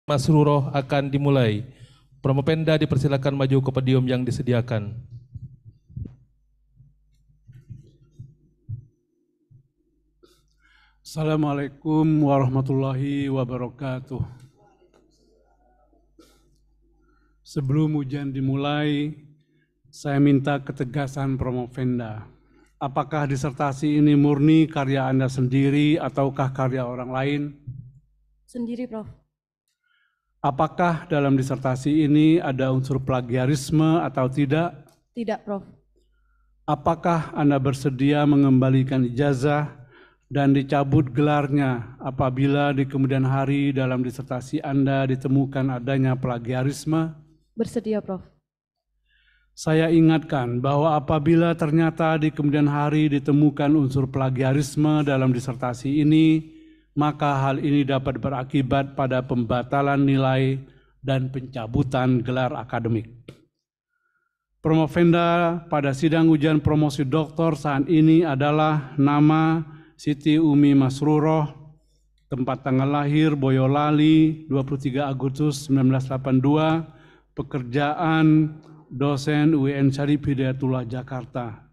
Masruroh akan dimulai. Promopenda dipersilakan maju ke podium yang disediakan. Assalamualaikum warahmatullahi wabarakatuh. Sebelum ujian dimulai, saya minta ketegasan Promopenda. Apakah disertasi ini murni karya Anda sendiri ataukah karya orang lain? Sendiri, Prof. Apakah dalam disertasi ini ada unsur plagiarisme atau tidak? Tidak, Prof. Apakah Anda bersedia mengembalikan ijazah dan dicabut gelarnya apabila di kemudian hari dalam disertasi Anda ditemukan adanya plagiarisme? Bersedia, Prof. Saya ingatkan bahwa apabila ternyata di kemudian hari ditemukan unsur plagiarisme dalam disertasi ini, maka hal ini dapat berakibat pada pembatalan nilai dan pencabutan gelar akademik. Promovenda pada sidang ujian promosi doktor saat ini adalah nama Siti Umi Masruroh, tempat tanggal lahir Boyolali 23 Agustus 1982, pekerjaan dosen UIN Syarif Hidayatullah Jakarta.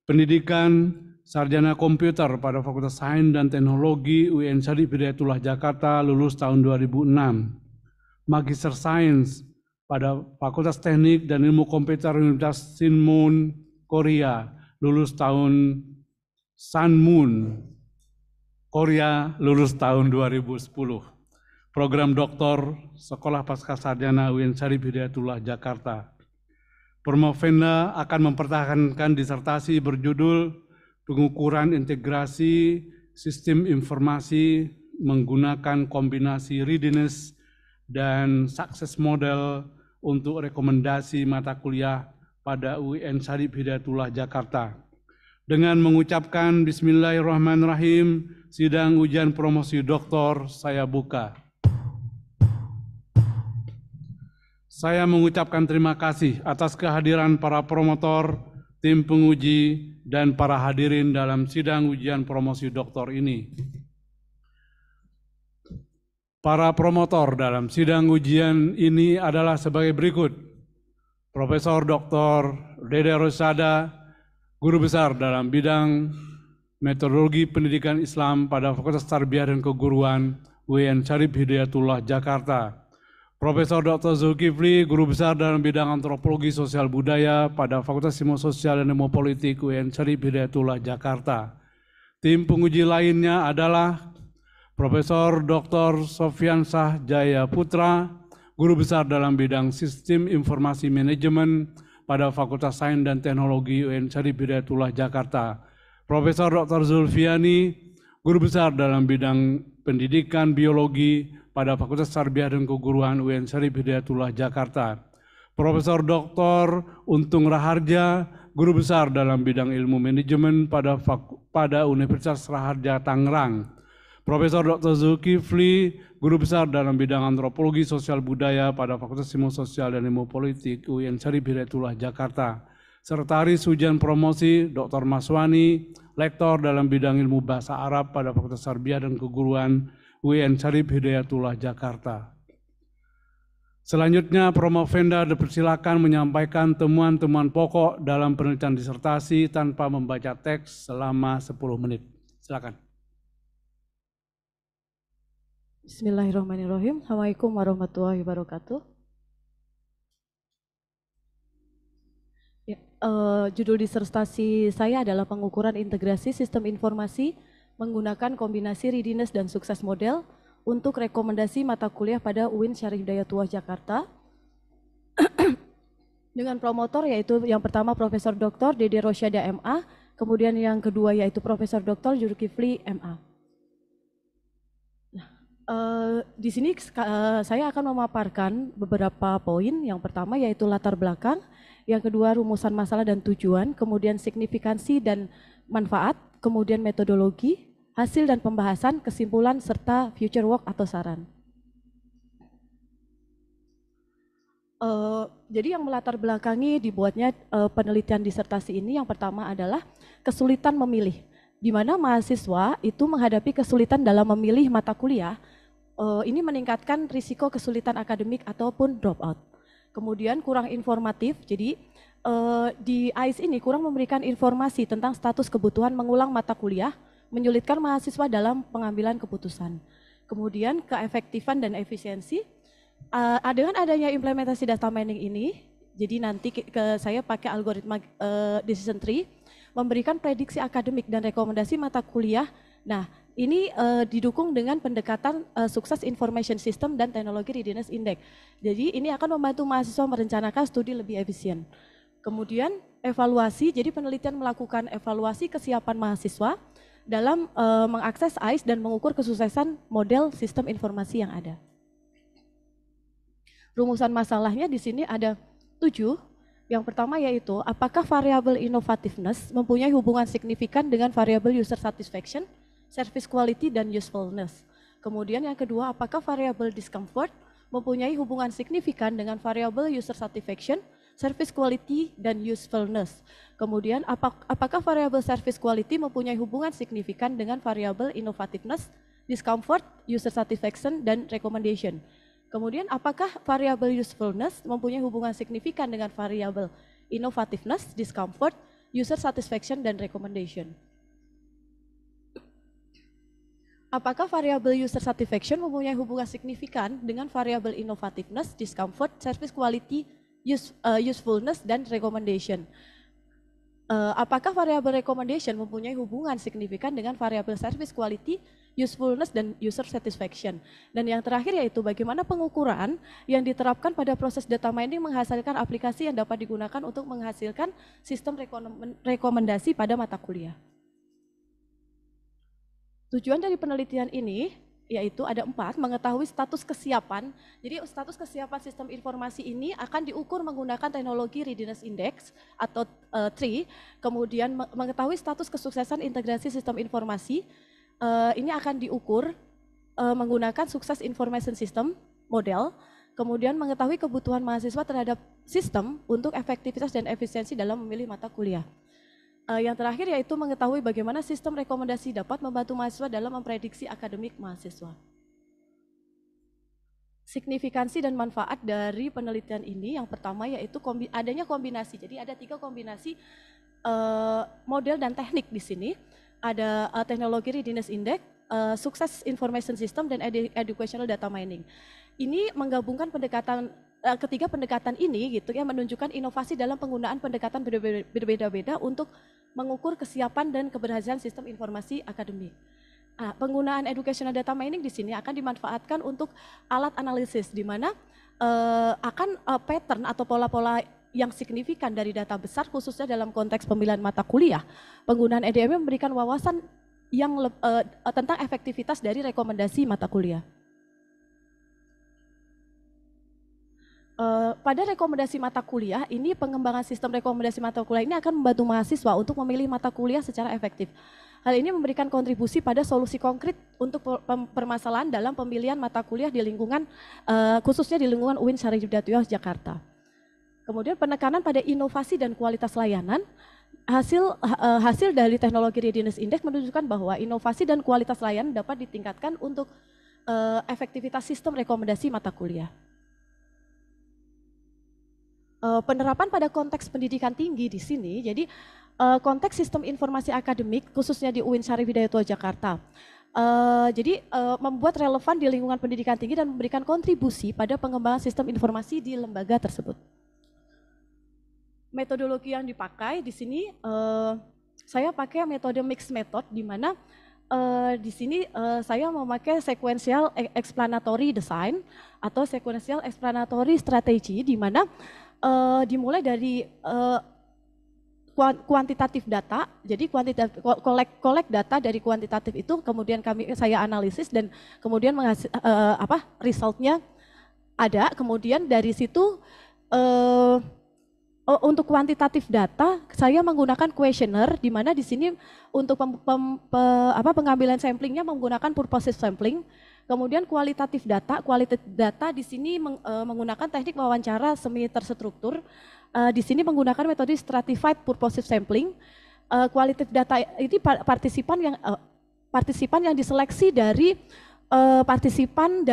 Pendidikan Sarjana Komputer pada Fakultas Sains dan Teknologi UIN Syarif Hidayatullah Jakarta lulus tahun 2006. Magister Sains pada Fakultas Teknik dan Ilmu Komputer Universitas Sinmun, Korea lulus tahun Sanmun, Korea lulus tahun 2010. Program Doktor Sekolah Pascasarjana UIN Syarif Hidayatullah Jakarta. Promovenda akan mempertahankan disertasi berjudul Pengukuran integrasi sistem informasi menggunakan kombinasi readiness dan success model untuk rekomendasi mata kuliah pada UIN Syarif Hidayatullah Jakarta. Dengan mengucapkan Bismillahirrahmanirrahim, sidang ujian promosi doktor saya buka. Saya mengucapkan terima kasih atas kehadiran para promotor, tim penguji, dan para hadirin dalam sidang ujian promosi doktor ini. Para promotor dalam sidang ujian ini adalah sebagai berikut. Profesor Dr. Dede Rosada, Guru Besar dalam bidang Metodologi Pendidikan Islam pada Fakultas Tarbiyah dan Keguruan UIN Syarif Hidayatullah Jakarta. Profesor Dr. Zulkifli, Guru Besar dalam bidang Antropologi Sosial Budaya pada Fakultas Ilmu Sosial dan Ilmu Politik UIN Syarif Hidayatullah Jakarta. Tim penguji lainnya adalah Profesor Dr. Sofyansyah Jaya Putra, Guru Besar dalam bidang Sistem Informasi Manajemen pada Fakultas Sains dan Teknologi UIN Syarif Hidayatullah Jakarta. Profesor Dr. Zulfiani, Guru Besar dalam bidang Pendidikan Biologi pada Fakultas Tarbiyah dan Keguruan UIN Syarif Hidayatullah Jakarta. Profesor Dr. Untung Raharja, Guru Besar dalam bidang Ilmu Manajemen pada Universitas Raharja Tangerang. Profesor Dr. Zulkifli, Guru Besar dalam bidang Antropologi Sosial Budaya pada Fakultas Ilmu Sosial dan Ilmu Politik UIN Syarif Hidayatullah Jakarta. Sekretaris ujian promosi Dr. Maswani, Lektor dalam bidang Ilmu Bahasa Arab pada Fakultas Tarbiyah dan Keguruan UIN Syarif Hidayatullah Jakarta. Selanjutnya, Promovenda dipersilakan menyampaikan temuan-temuan pokok dalam penelitian disertasi tanpa membaca teks selama 10 menit. Silakan. Bismillahirrahmanirrahim. Assalamualaikum warahmatullahi wabarakatuh. Ya, judul disertasi saya adalah pengukuran integrasi sistem informasi menggunakan kombinasi readiness dan sukses model untuk rekomendasi mata kuliah pada UIN Syarif Hidayatullah Jakarta. Dengan promotor yaitu yang pertama Profesor Dr. Dede Rosyada MA, kemudian yang kedua yaitu Profesor Dr. Zulkifli MA. Di sini saya akan memaparkan beberapa poin. Yang pertama yaitu latar belakang, yang kedua rumusan masalah dan tujuan, kemudian signifikansi dan manfaat, kemudian metodologi, hasil dan pembahasan, kesimpulan, serta future work atau saran. Jadi yang melatar belakangi dibuatnya penelitian disertasi ini yang pertama adalah kesulitan memilih, di mana mahasiswa itu menghadapi kesulitan dalam memilih mata kuliah Ini meningkatkan risiko kesulitan akademik ataupun dropout. Kemudian kurang informatif, jadi di AIS ini kurang memberikan informasi tentang status kebutuhan mengulang mata kuliah, menyulitkan mahasiswa dalam pengambilan keputusan. Kemudian keefektifan dan efisiensi, dengan adanya implementasi data mining ini, jadi nanti saya pakai algoritma decision tree, memberikan prediksi akademik dan rekomendasi mata kuliah. Nah, ini didukung dengan pendekatan sukses information system dan teknologi readiness index. Jadi ini akan membantu mahasiswa merencanakan studi lebih efisien. Kemudian evaluasi, jadi penelitian melakukan evaluasi kesiapan mahasiswa dalam mengakses AIS dan mengukur kesuksesan model sistem informasi yang ada. Rumusan masalahnya di sini ada 7. Yang pertama yaitu, apakah variabel innovativeness mempunyai hubungan signifikan dengan variabel user satisfaction, service quality, dan usefulness. Kemudian yang kedua, apakah variabel discomfort mempunyai hubungan signifikan dengan variabel user satisfaction, service quality, dan usefulness. Kemudian apakah variabel service quality mempunyai hubungan signifikan dengan variabel innovativeness, discomfort, user satisfaction, dan recommendation. Kemudian apakah variabel usefulness mempunyai hubungan signifikan dengan variabel innovativeness, discomfort, user satisfaction, dan recommendation. Apakah variabel user satisfaction mempunyai hubungan signifikan dengan variabel innovativeness, discomfort, service quality, usefulness, dan recommendation? Apakah variabel recommendation mempunyai hubungan signifikan dengan variabel service quality, usefulness, dan user satisfaction? Dan yang terakhir yaitu bagaimana pengukuran yang diterapkan pada proses data mining menghasilkan aplikasi yang dapat digunakan untuk menghasilkan sistem rekomendasi pada mata kuliah. Tujuan dari penelitian ini yaitu ada 4, mengetahui status kesiapan. Jadi status kesiapan sistem informasi ini akan diukur menggunakan teknologi readiness index atau TRI. Kemudian mengetahui status kesuksesan integrasi sistem informasi, ini akan diukur menggunakan sukses information system model. Kemudian mengetahui kebutuhan mahasiswa terhadap sistem untuk efektivitas dan efisiensi dalam memilih mata kuliah. Yang terakhir yaitu mengetahui bagaimana sistem rekomendasi dapat membantu mahasiswa dalam memprediksi akademik mahasiswa. Signifikansi dan manfaat dari penelitian ini yang pertama yaitu adanya kombinasi. Jadi ada 3 kombinasi model dan teknik di sini. Ada teknologi readiness index, sukses information system, dan educational data mining. Ini menggabungkan ketiga pendekatan ini gitu ya, menunjukkan inovasi dalam penggunaan pendekatan berbeda-beda untuk mengukur kesiapan dan keberhasilan sistem informasi akademik. Penggunaan educational data mining di sini akan dimanfaatkan untuk alat analisis di mana akan pattern atau pola-pola yang signifikan dari data besar khususnya dalam konteks pemilihan mata kuliah. Penggunaan EDM memberikan wawasan yang tentang efektivitas dari rekomendasi mata kuliah. Pada rekomendasi mata kuliah, ini pengembangan sistem rekomendasi mata kuliah ini akan membantu mahasiswa untuk memilih mata kuliah secara efektif. Hal ini memberikan kontribusi pada solusi konkret untuk permasalahan dalam pemilihan mata kuliah di lingkungan, khususnya di lingkungan UIN Syarif Hidayatullah Jakarta. Kemudian penekanan pada inovasi dan kualitas layanan, hasil dari teknologi readiness index menunjukkan bahwa inovasi dan kualitas layanan dapat ditingkatkan untuk efektivitas sistem rekomendasi mata kuliah. Penerapan pada konteks pendidikan tinggi di sini, jadi konteks sistem informasi akademik khususnya di UIN Syarif Hidayatullah Jakarta. Jadi membuat relevan di lingkungan pendidikan tinggi dan memberikan kontribusi pada pengembangan sistem informasi di lembaga tersebut. Metodologi yang dipakai di sini, saya pakai metode mixed method di mana di sini saya memakai sequential explanatory design atau sequential explanatory strategy di mana dimulai dari kuantitatif data, jadi collect data dari kuantitatif itu, kemudian saya analisis dan kemudian resultnya ada, kemudian dari situ untuk kuantitatif data saya menggunakan questionnaire di mana di sini untuk pengambilan samplingnya menggunakan purposive sampling. Kemudian kualitatif data di sini menggunakan teknik wawancara semi terstruktur. Di sini menggunakan metode stratified purposive sampling. Kualitatif data ini partisipan yang diseleksi dari partisipan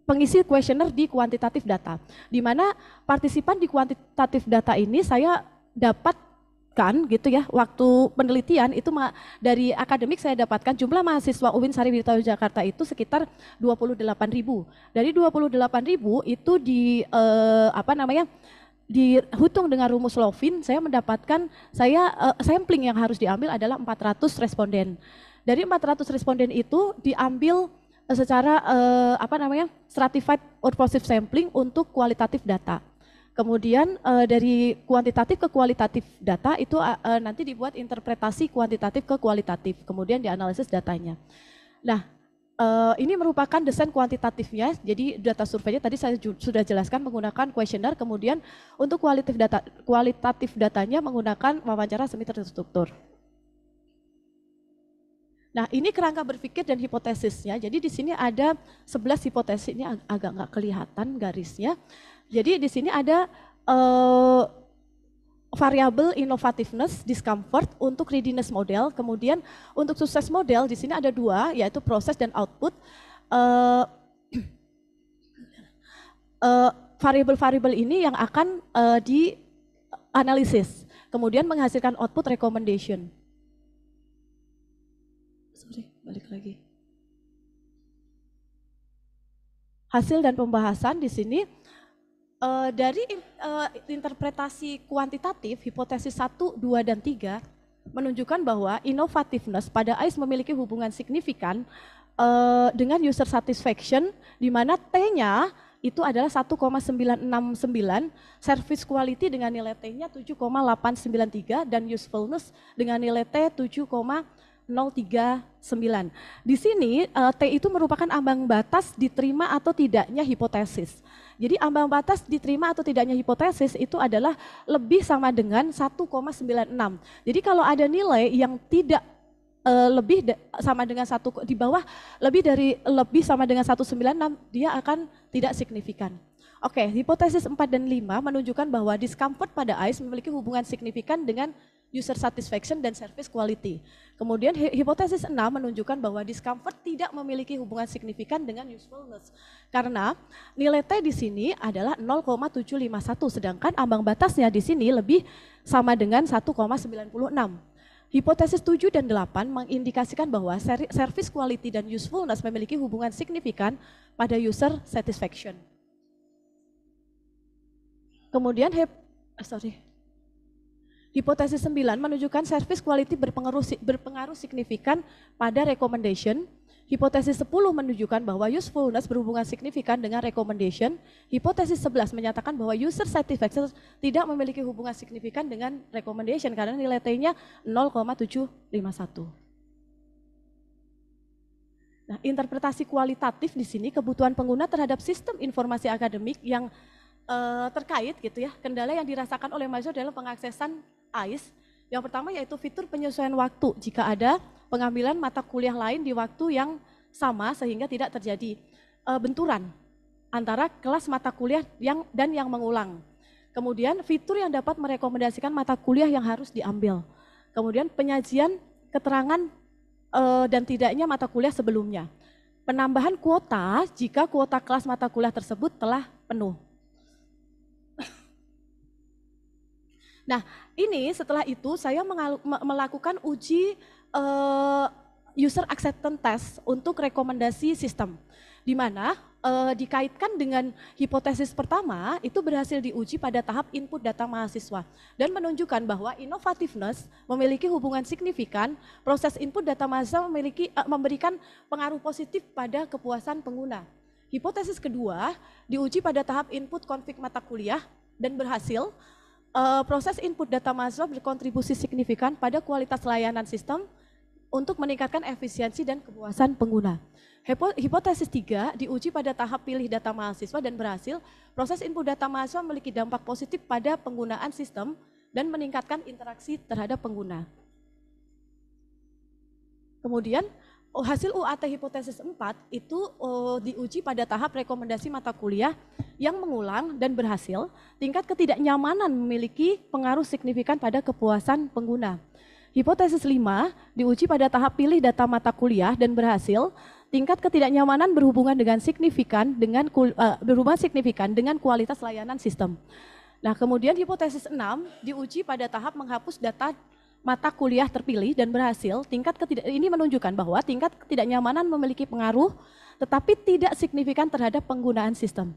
pengisi kuesioner di kuantitatif data, di mana partisipan di kuantitatif data ini saya dapatkan gitu ya, waktu penelitian itu dari akademik saya dapatkan jumlah mahasiswa UIN Sariwidya Jakarta itu sekitar 28.000. Dari 28.000 itu dihitung dengan rumus Lovin, saya mendapatkan sampling yang harus diambil adalah 400 responden. Dari 400 responden itu diambil secara stratified purposive sampling untuk kualitatif data. Kemudian dari kuantitatif ke kualitatif data itu nanti dibuat interpretasi kuantitatif ke kualitatif, kemudian dianalisis datanya. Nah, ini merupakan desain kuantitatifnya, jadi data surveinya tadi saya sudah jelaskan menggunakan kuesioner, kemudian untuk kualitatif datanya menggunakan wawancara semi terstruktur. Nah, ini kerangka berpikir dan hipotesisnya. Jadi di sini ada 11 hipotesis, ini agak nggak kelihatan garisnya. Jadi di sini ada variabel innovativeness, discomfort untuk readiness model. Kemudian untuk sukses model di sini ada 2, yaitu proses dan output. Variabel-variabel ini yang akan dianalisis, kemudian menghasilkan output recommendation. Balik lagi. Hasil dan pembahasan di sini dari interpretasi kuantitatif, hipotesis 1, 2, dan 3 menunjukkan bahwa innovativeness pada AIS memiliki hubungan signifikan dengan user satisfaction, di mana T-nya itu adalah 1,969, service quality dengan nilai T-nya 7,893, dan usefulness dengan nilai T 039. Di sini T itu merupakan ambang batas diterima atau tidaknya hipotesis. Jadi ambang batas diterima atau tidaknya hipotesis itu adalah lebih sama dengan 1,96. Jadi kalau ada nilai yang tidak sama dengan di bawah lebih sama dengan 196, dia akan tidak signifikan. Oke, hipotesis 4 dan 5 menunjukkan bahwa discomfort pada AIS memiliki hubungan signifikan dengan user satisfaction dan service quality. Kemudian hipotesis 6 menunjukkan bahwa discomfort tidak memiliki hubungan signifikan dengan usefulness. Karena nilai T di sini adalah 0,751, sedangkan ambang batasnya di sini lebih sama dengan 1,96. Hipotesis 7 dan 8 mengindikasikan bahwa service quality dan usefulness memiliki hubungan signifikan pada user satisfaction. Kemudian hipotesis 9 menunjukkan service quality berpengaruh signifikan pada recommendation. Hipotesis 10 menunjukkan bahwa usefulness berhubungan signifikan dengan recommendation. Hipotesis 11 menyatakan bahwa user satisfaction tidak memiliki hubungan signifikan dengan recommendation karena nilai T-nya 0,751. Nah, interpretasi kualitatif di sini kebutuhan pengguna terhadap sistem informasi akademik yang terkait gitu ya, kendala yang dirasakan oleh mahasiswa dalam pengaksesan AIS. Yang pertama yaitu fitur penyesuaian waktu jika ada pengambilan mata kuliah lain di waktu yang sama sehingga tidak terjadi benturan antara kelas mata kuliah yang mengulang. Kemudian fitur yang dapat merekomendasikan mata kuliah yang harus diambil. Kemudian penyajian keterangan dan tidaknya mata kuliah sebelumnya. Penambahan kuota jika kuota kelas mata kuliah tersebut telah penuh. Nah, ini setelah itu saya melakukan uji user acceptance test untuk rekomendasi sistem, di mana dikaitkan dengan hipotesis pertama itu berhasil diuji pada tahap input data mahasiswa dan menunjukkan bahwa innovativeness memiliki hubungan signifikan, proses input data mahasiswa memberikan pengaruh positif pada kepuasan pengguna. Hipotesis kedua diuji pada tahap input konfig mata kuliah dan berhasil. Proses input data mahasiswa berkontribusi signifikan pada kualitas layanan sistem untuk meningkatkan efisiensi dan kepuasan pengguna. Hipotesis 3 diuji pada tahap pilih data mahasiswa dan berhasil. Proses input data mahasiswa memiliki dampak positif pada penggunaan sistem dan meningkatkan interaksi terhadap pengguna. Kemudian hasil UAT hipotesis 4 itu diuji pada tahap rekomendasi mata kuliah yang mengulang dan berhasil. Tingkat ketidaknyamanan memiliki pengaruh signifikan pada kepuasan pengguna. Hipotesis 5 diuji pada tahap pilih data mata kuliah dan berhasil. tingkat ketidaknyamanan berhubungan signifikan dengan kualitas layanan sistem. Nah, kemudian hipotesis 6 diuji pada tahap menghapus data mata kuliah terpilih dan berhasil. Ini menunjukkan bahwa tingkat ketidaknyamanan memiliki pengaruh tetapi tidak signifikan terhadap penggunaan sistem.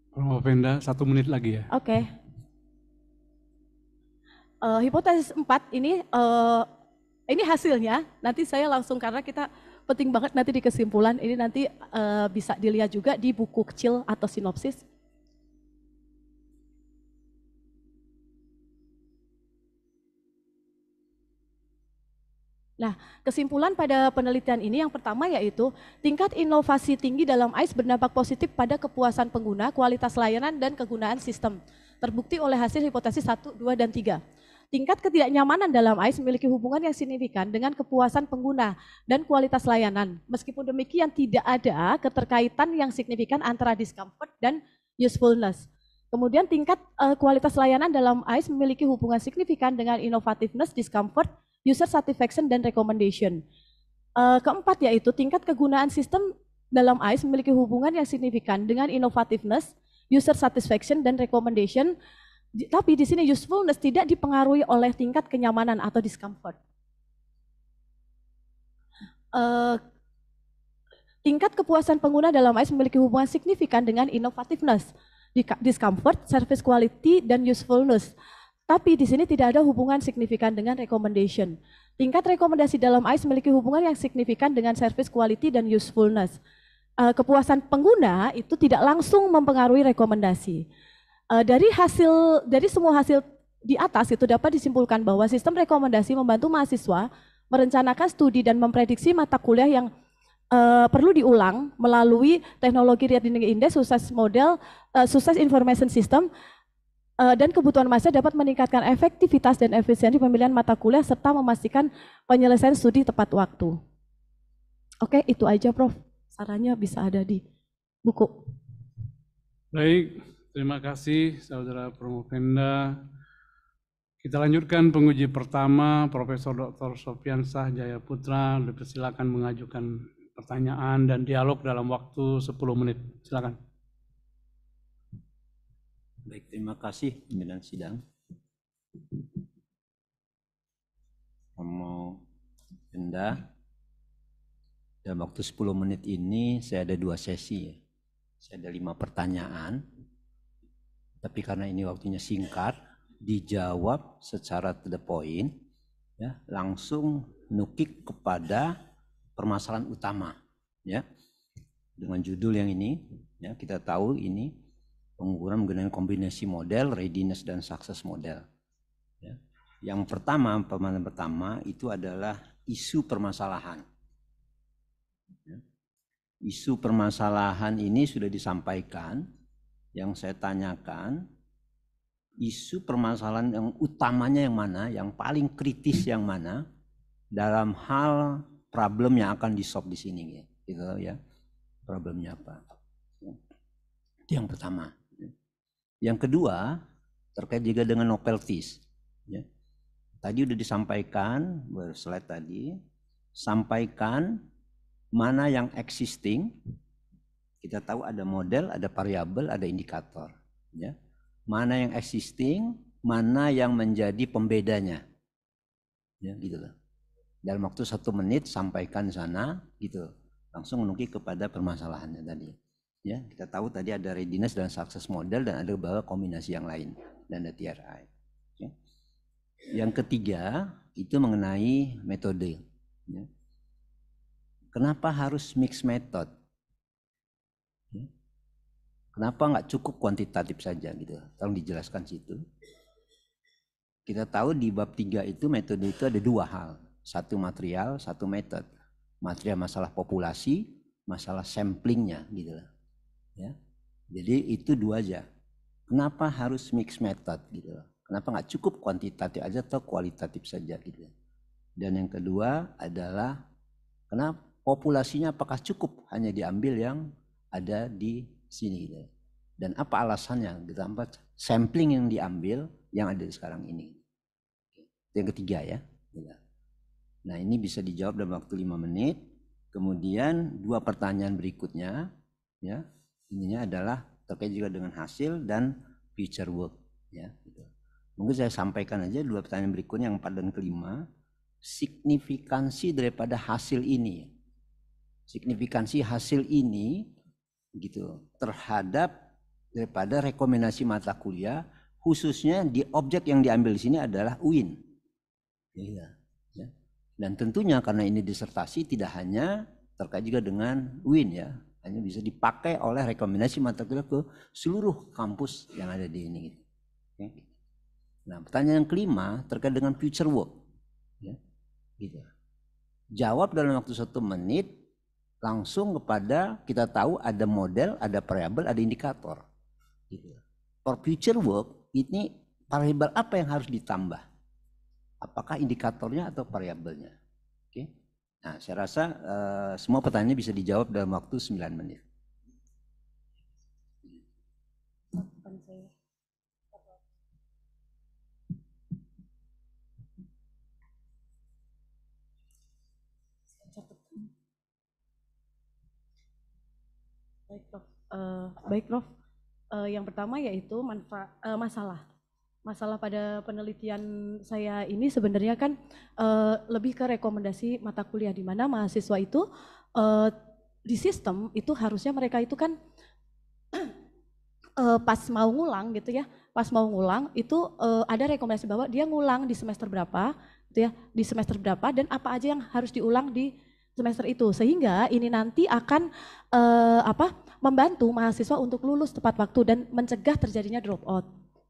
Promopenda 1 menit lagi ya. Oke. Hipotesis 4 ini hasilnya. Nanti saya langsung, karena kita penting banget nanti di kesimpulan, ini nanti bisa dilihat juga di buku kecil atau sinopsis. Nah, kesimpulan pada penelitian ini yang pertama yaitu tingkat inovasi tinggi dalam AIS berdampak positif pada kepuasan pengguna, kualitas layanan, dan kegunaan sistem. Terbukti oleh hasil hipotesis 1, 2, dan 3. Tingkat ketidaknyamanan dalam AIS memiliki hubungan yang signifikan dengan kepuasan pengguna dan kualitas layanan. Meskipun demikian, tidak ada keterkaitan yang signifikan antara discomfort dan usefulness. Kemudian tingkat kualitas layanan dalam AIS memiliki hubungan signifikan dengan innovativeness, discomfort, user satisfaction, dan recommendation. Keempat yaitu tingkat kegunaan sistem dalam AIS memiliki hubungan yang signifikan dengan innovativeness, user satisfaction, dan recommendation. Tapi di sini usefulness tidak dipengaruhi oleh tingkat kenyamanan atau discomfort. Tingkat kepuasan pengguna dalam AIS memiliki hubungan signifikan dengan innovativeness, discomfort, service quality, dan usefulness. Tapi di sini tidak ada hubungan signifikan dengan recommendation. Tingkat rekomendasi dalam AIS memiliki hubungan yang signifikan dengan service quality dan usefulness. Kepuasan pengguna itu tidak langsung mempengaruhi rekomendasi. Dari semua hasil di atas itu dapat disimpulkan bahwa sistem rekomendasi membantu mahasiswa merencanakan studi dan memprediksi mata kuliah yang perlu diulang melalui teknologi reading index, sukses information system, dan kebutuhan mahasiswa dapat meningkatkan efektivitas dan efisiensi pemilihan mata kuliah serta memastikan penyelesaian studi tepat waktu. Oke, itu aja Prof. Sarannya bisa ada di buku. Baik, terima kasih Saudara Promopenda. Kita lanjutkan penguji pertama, Profesor Dr. Sofiansah Jayaputra. Dipersilakan mengajukan pertanyaan dan dialog dalam waktu 10 menit. Silakan. Baik, terima kasih pimpinan sidang. Promopenda, dalam waktu 10 menit ini saya ada 2 sesi ya. Saya ada 5 pertanyaan, tapi karena ini waktunya singkat, dijawab secara to the point, ya, langsung nukik kepada permasalahan utama, ya. Dengan judul yang ini, ya, kita tahu ini pengukuran menggunakan kombinasi model, readiness dan success model. Ya. Yang pertama, pemahaman pertama itu adalah isu permasalahan. Ya. Isu permasalahan ini sudah disampaikan. Yang saya tanyakan, isu permasalahan yang utamanya yang mana, yang paling kritis yang mana dalam hal problem yang akan di-solve di sini, gitu ya. Problemnya apa? Itu yang pertama. Yang kedua, terkait juga dengan novelties. Ya. Tadi sudah disampaikan, slide tadi, sampaikan mana yang existing. Kita tahu ada model, ada variabel, ada indikator. Ya. Mana yang existing, mana yang menjadi pembedanya. Ya, gitu loh. Dalam waktu 1 menit sampaikan sana, gitu. Langsung menukik kepada permasalahannya tadi. Ya, kita tahu tadi ada readiness dan success model dan ada beberapa kombinasi yang lain dan ada TRI. Ya. Yang ketiga itu mengenai metode. Ya. Kenapa harus mix method? Ya. Kenapa nggak cukup kuantitatif saja gitu? Tolong dijelaskan situ. Kita tahu di bab 3 itu metode itu ada 2 hal. 1 material, 1 metode. Material masalah populasi, masalah samplingnya gitu. Ya, jadi itu 2 aja. Kenapa harus mix method gitu? Kenapa nggak cukup kuantitatif aja atau kualitatif saja gitu? Dan yang kedua adalah kenapa populasinya apakah cukup hanya diambil yang ada di sini gitu? Dan apa alasannya? Gitu, sampling yang diambil yang ada sekarang ini. Yang ketiga ya. Nah ini bisa dijawab dalam waktu 5 menit. Kemudian 2 pertanyaan berikutnya, ya, ininya adalah terkait juga dengan hasil dan future work, ya. Gitu. Mungkin saya sampaikan aja 2 pertanyaan berikutnya yang 4 dan ke-5, signifikansi daripada hasil ini, signifikansi hasil ini, gitu, terhadap daripada rekomendasi mata kuliah, khususnya di objek yang diambil di sini adalah UIN. Ya. Dan tentunya karena ini disertasi tidak hanya terkait juga dengan UIN, ya, hanya bisa dipakai oleh rekomendasi mata kuliah ke seluruh kampus yang ada di ini. Oke. Nah, pertanyaan yang kelima terkait dengan future work, ya, gitu. Jawab dalam waktu 1 menit langsung kepada, kita tahu ada model, ada variabel, ada indikator. Gitu. For future work ini variabel apa yang harus ditambah? Apakah indikatornya atau variabelnya? Oke. Nah, saya rasa semua pertanyaannya bisa dijawab dalam waktu 9 menit. Baik, Prof. Yang pertama yaitu masalah pada penelitian saya ini sebenarnya kan lebih ke rekomendasi mata kuliah, di mana mahasiswa itu di sistem itu harusnya mereka itu kan pas mau ngulang gitu ya, pas mau ngulang itu ada rekomendasi bahwa dia ngulang di semester berapa, gitu ya, di semester berapa dan apa aja yang harus diulang di semester itu, sehingga ini nanti akan membantu mahasiswa untuk lulus tepat waktu dan mencegah terjadinya dropout.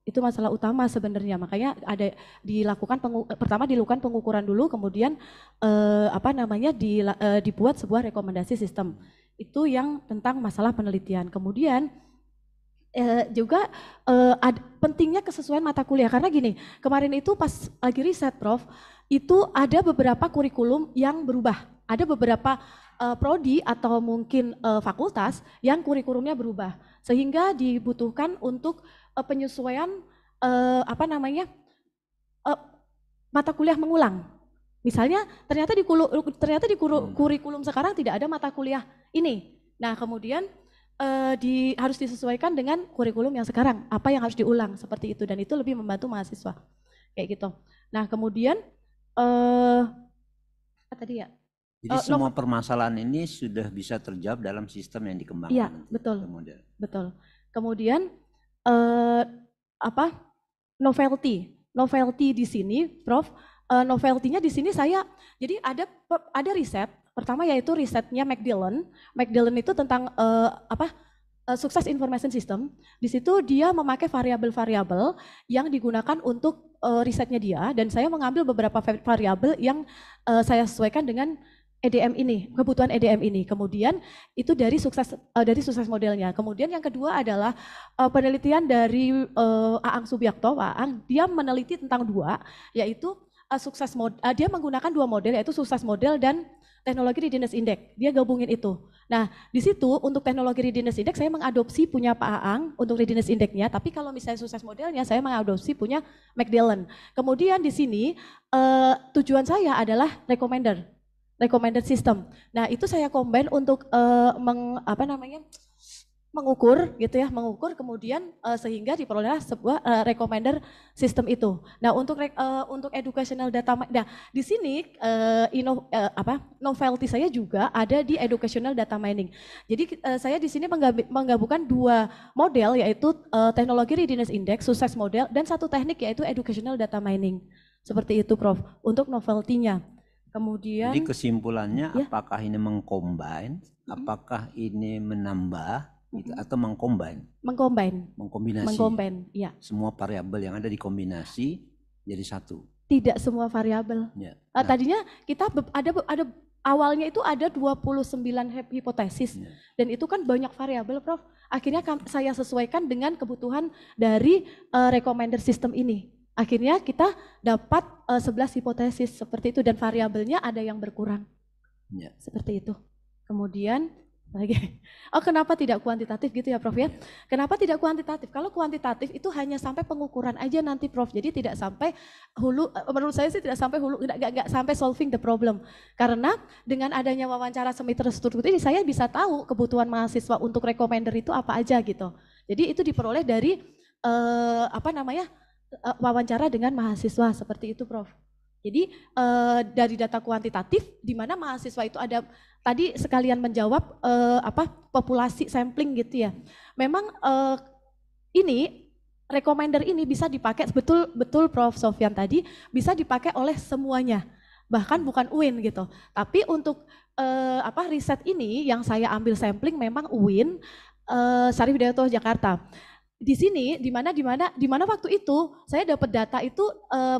Itu masalah utama sebenarnya, makanya ada pertama dilakukan pengukuran dulu, kemudian dibuat sebuah rekomendasi sistem. Itu yang tentang masalah penelitian. Kemudian juga pentingnya kesesuaian mata kuliah, karena gini, kemarin itu pas lagi riset, Prof, itu ada beberapa kurikulum yang berubah. Ada beberapa prodi atau mungkin fakultas yang kurikulumnya berubah, sehingga dibutuhkan untuk penyesuaian mata kuliah mengulang. Misalnya ternyata di kurikulum sekarang tidak ada mata kuliah ini. Nah, kemudian harus disesuaikan dengan kurikulum yang sekarang, apa yang harus diulang seperti itu, dan itu lebih membantu mahasiswa kayak gitu. Nah, kemudian tadi ya. Jadi semua permasalahan ini sudah bisa terjawab dalam sistem yang dikembangkan. Iya, betul. Betul. Kemudian novelty di sini, Prof. Novelty-nya di sini jadi ada riset. Pertama yaitu risetnya Macdillan. Macdillan itu tentang Success Information System. Di situ dia memakai variabel-variabel yang digunakan untuk risetnya dia, dan saya mengambil beberapa variabel yang saya sesuaikan dengan EDM ini, kebutuhan EDM ini. Kemudian itu dari sukses modelnya. Kemudian yang kedua adalah penelitian dari Aang Subiakto. Aang, dia meneliti tentang yaitu dia menggunakan 2 model, yaitu sukses model dan teknologi readiness index. Dia gabungin itu. Nah, di situ untuk teknologi readiness index saya mengadopsi punya Pak Aang untuk readiness index-nya, tapi kalau misalnya sukses modelnya saya mengadopsi punya Macdillan. Kemudian di sini tujuan saya adalah recommended system. Nah, itu saya combine untuk mengukur gitu ya, kemudian sehingga diperoleh sebuah recommender system itu. Nah, untuk educational data, di sini novelty saya juga ada di educational data mining. Jadi saya di sini menggabungkan 2 model, yaitu teknologi readiness index, sukses model, dan 1 teknik yaitu educational data mining. Seperti itu, Prof, untuk novelty-nya. Kemudian, jadi kesimpulannya ya, apakah ini mengcombine, apakah ini menambah, gitu, atau mengkombinasi, ya. Semua variabel yang ada dikombinasi jadi 1. Tidak semua variabel. Ya. Tadinya kita ada awalnya itu ada 29 hipotesis, ya, dan itu kan banyak variabel, Prof. Akhirnya saya sesuaikan dengan kebutuhan dari recommender system ini. Akhirnya kita dapat 11 hipotesis seperti itu, dan variabelnya ada yang berkurang. Ya. Seperti itu. Kemudian Lagi. Oh, kenapa tidak kuantitatif gitu ya, Prof ya? Kenapa tidak kuantitatif? Kalau kuantitatif itu hanya sampai pengukuran aja nanti, Prof. Jadi tidak sampai hulu, menurut saya sih tidak sampai hulu, nggak sampai solving the problem. Karena dengan adanya wawancara semi terstruktur ini, saya bisa tahu kebutuhan mahasiswa untuk recommender itu apa aja gitu. Jadi itu diperoleh dari wawancara dengan mahasiswa seperti itu, Prof. Jadi dari data kuantitatif, di mana mahasiswa itu ada tadi sekalian menjawab populasi sampling gitu ya. Memang ini recommender ini bisa dipakai betul Prof Sofyan tadi bisa dipakai oleh semuanya, bahkan bukan UIN gitu. Tapi untuk riset ini yang saya ambil sampling memang UIN Syarif Hidayatullah Jakarta. Di sini di mana waktu itu saya dapat data itu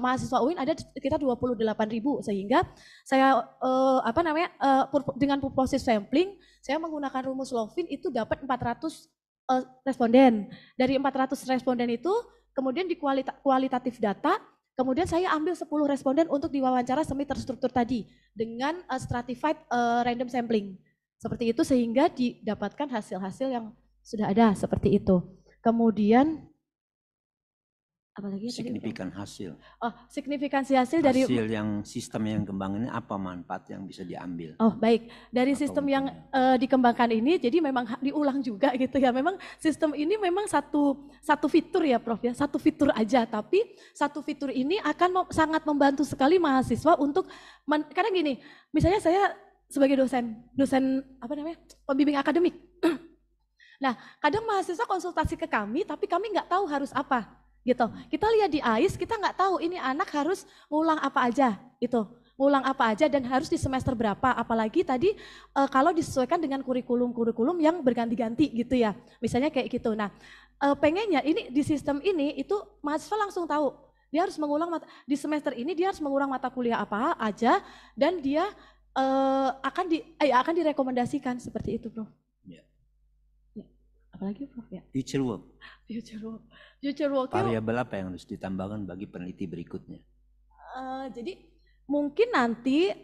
mahasiswa UIN ada sekitar 28.000 sehingga saya dengan purposive sampling saya menggunakan rumus Lovin itu dapat 400 responden. Dari 400 responden itu kemudian di kualitatif data kemudian saya ambil 10 responden untuk diwawancara semi terstruktur tadi dengan stratified random sampling. Seperti itu sehingga didapatkan hasil-hasil yang sudah ada seperti itu. Kemudian apalagi signifikan hasil. Oh, signifikansi hasil dari yang sistem yang kembang ini apa manfaat yang bisa diambil? Oh, baik. Dari sistem yang dikembangkan ini jadi memang diulang juga gitu ya. Memang sistem ini memang satu fitur ya, Prof ya. Satu fitur aja, tapi satu fitur ini akan sangat membantu sekali mahasiswa untuk karena gini, misalnya saya sebagai dosen pembimbing akademik. Nah, kadang mahasiswa konsultasi ke kami, tapi kami nggak tahu harus apa, gitu. Kita lihat di AIS, kita nggak tahu ini anak harus ngulang apa aja, gitu. Ngulang apa aja dan harus di semester berapa, apalagi tadi kalau disesuaikan dengan kurikulum yang berganti-ganti gitu ya, misalnya kayak gitu. Nah, pengennya ini di sistem ini itu mahasiswa langsung tahu, dia harus mengulang di semester ini dia harus mengulang mata kuliah apa aja dan dia akan direkomendasikan seperti itu, Bro. Apalagi Prof ya? Future work. Future work. Variabel apa yang harus ditambahkan bagi peneliti berikutnya? Jadi mungkin nanti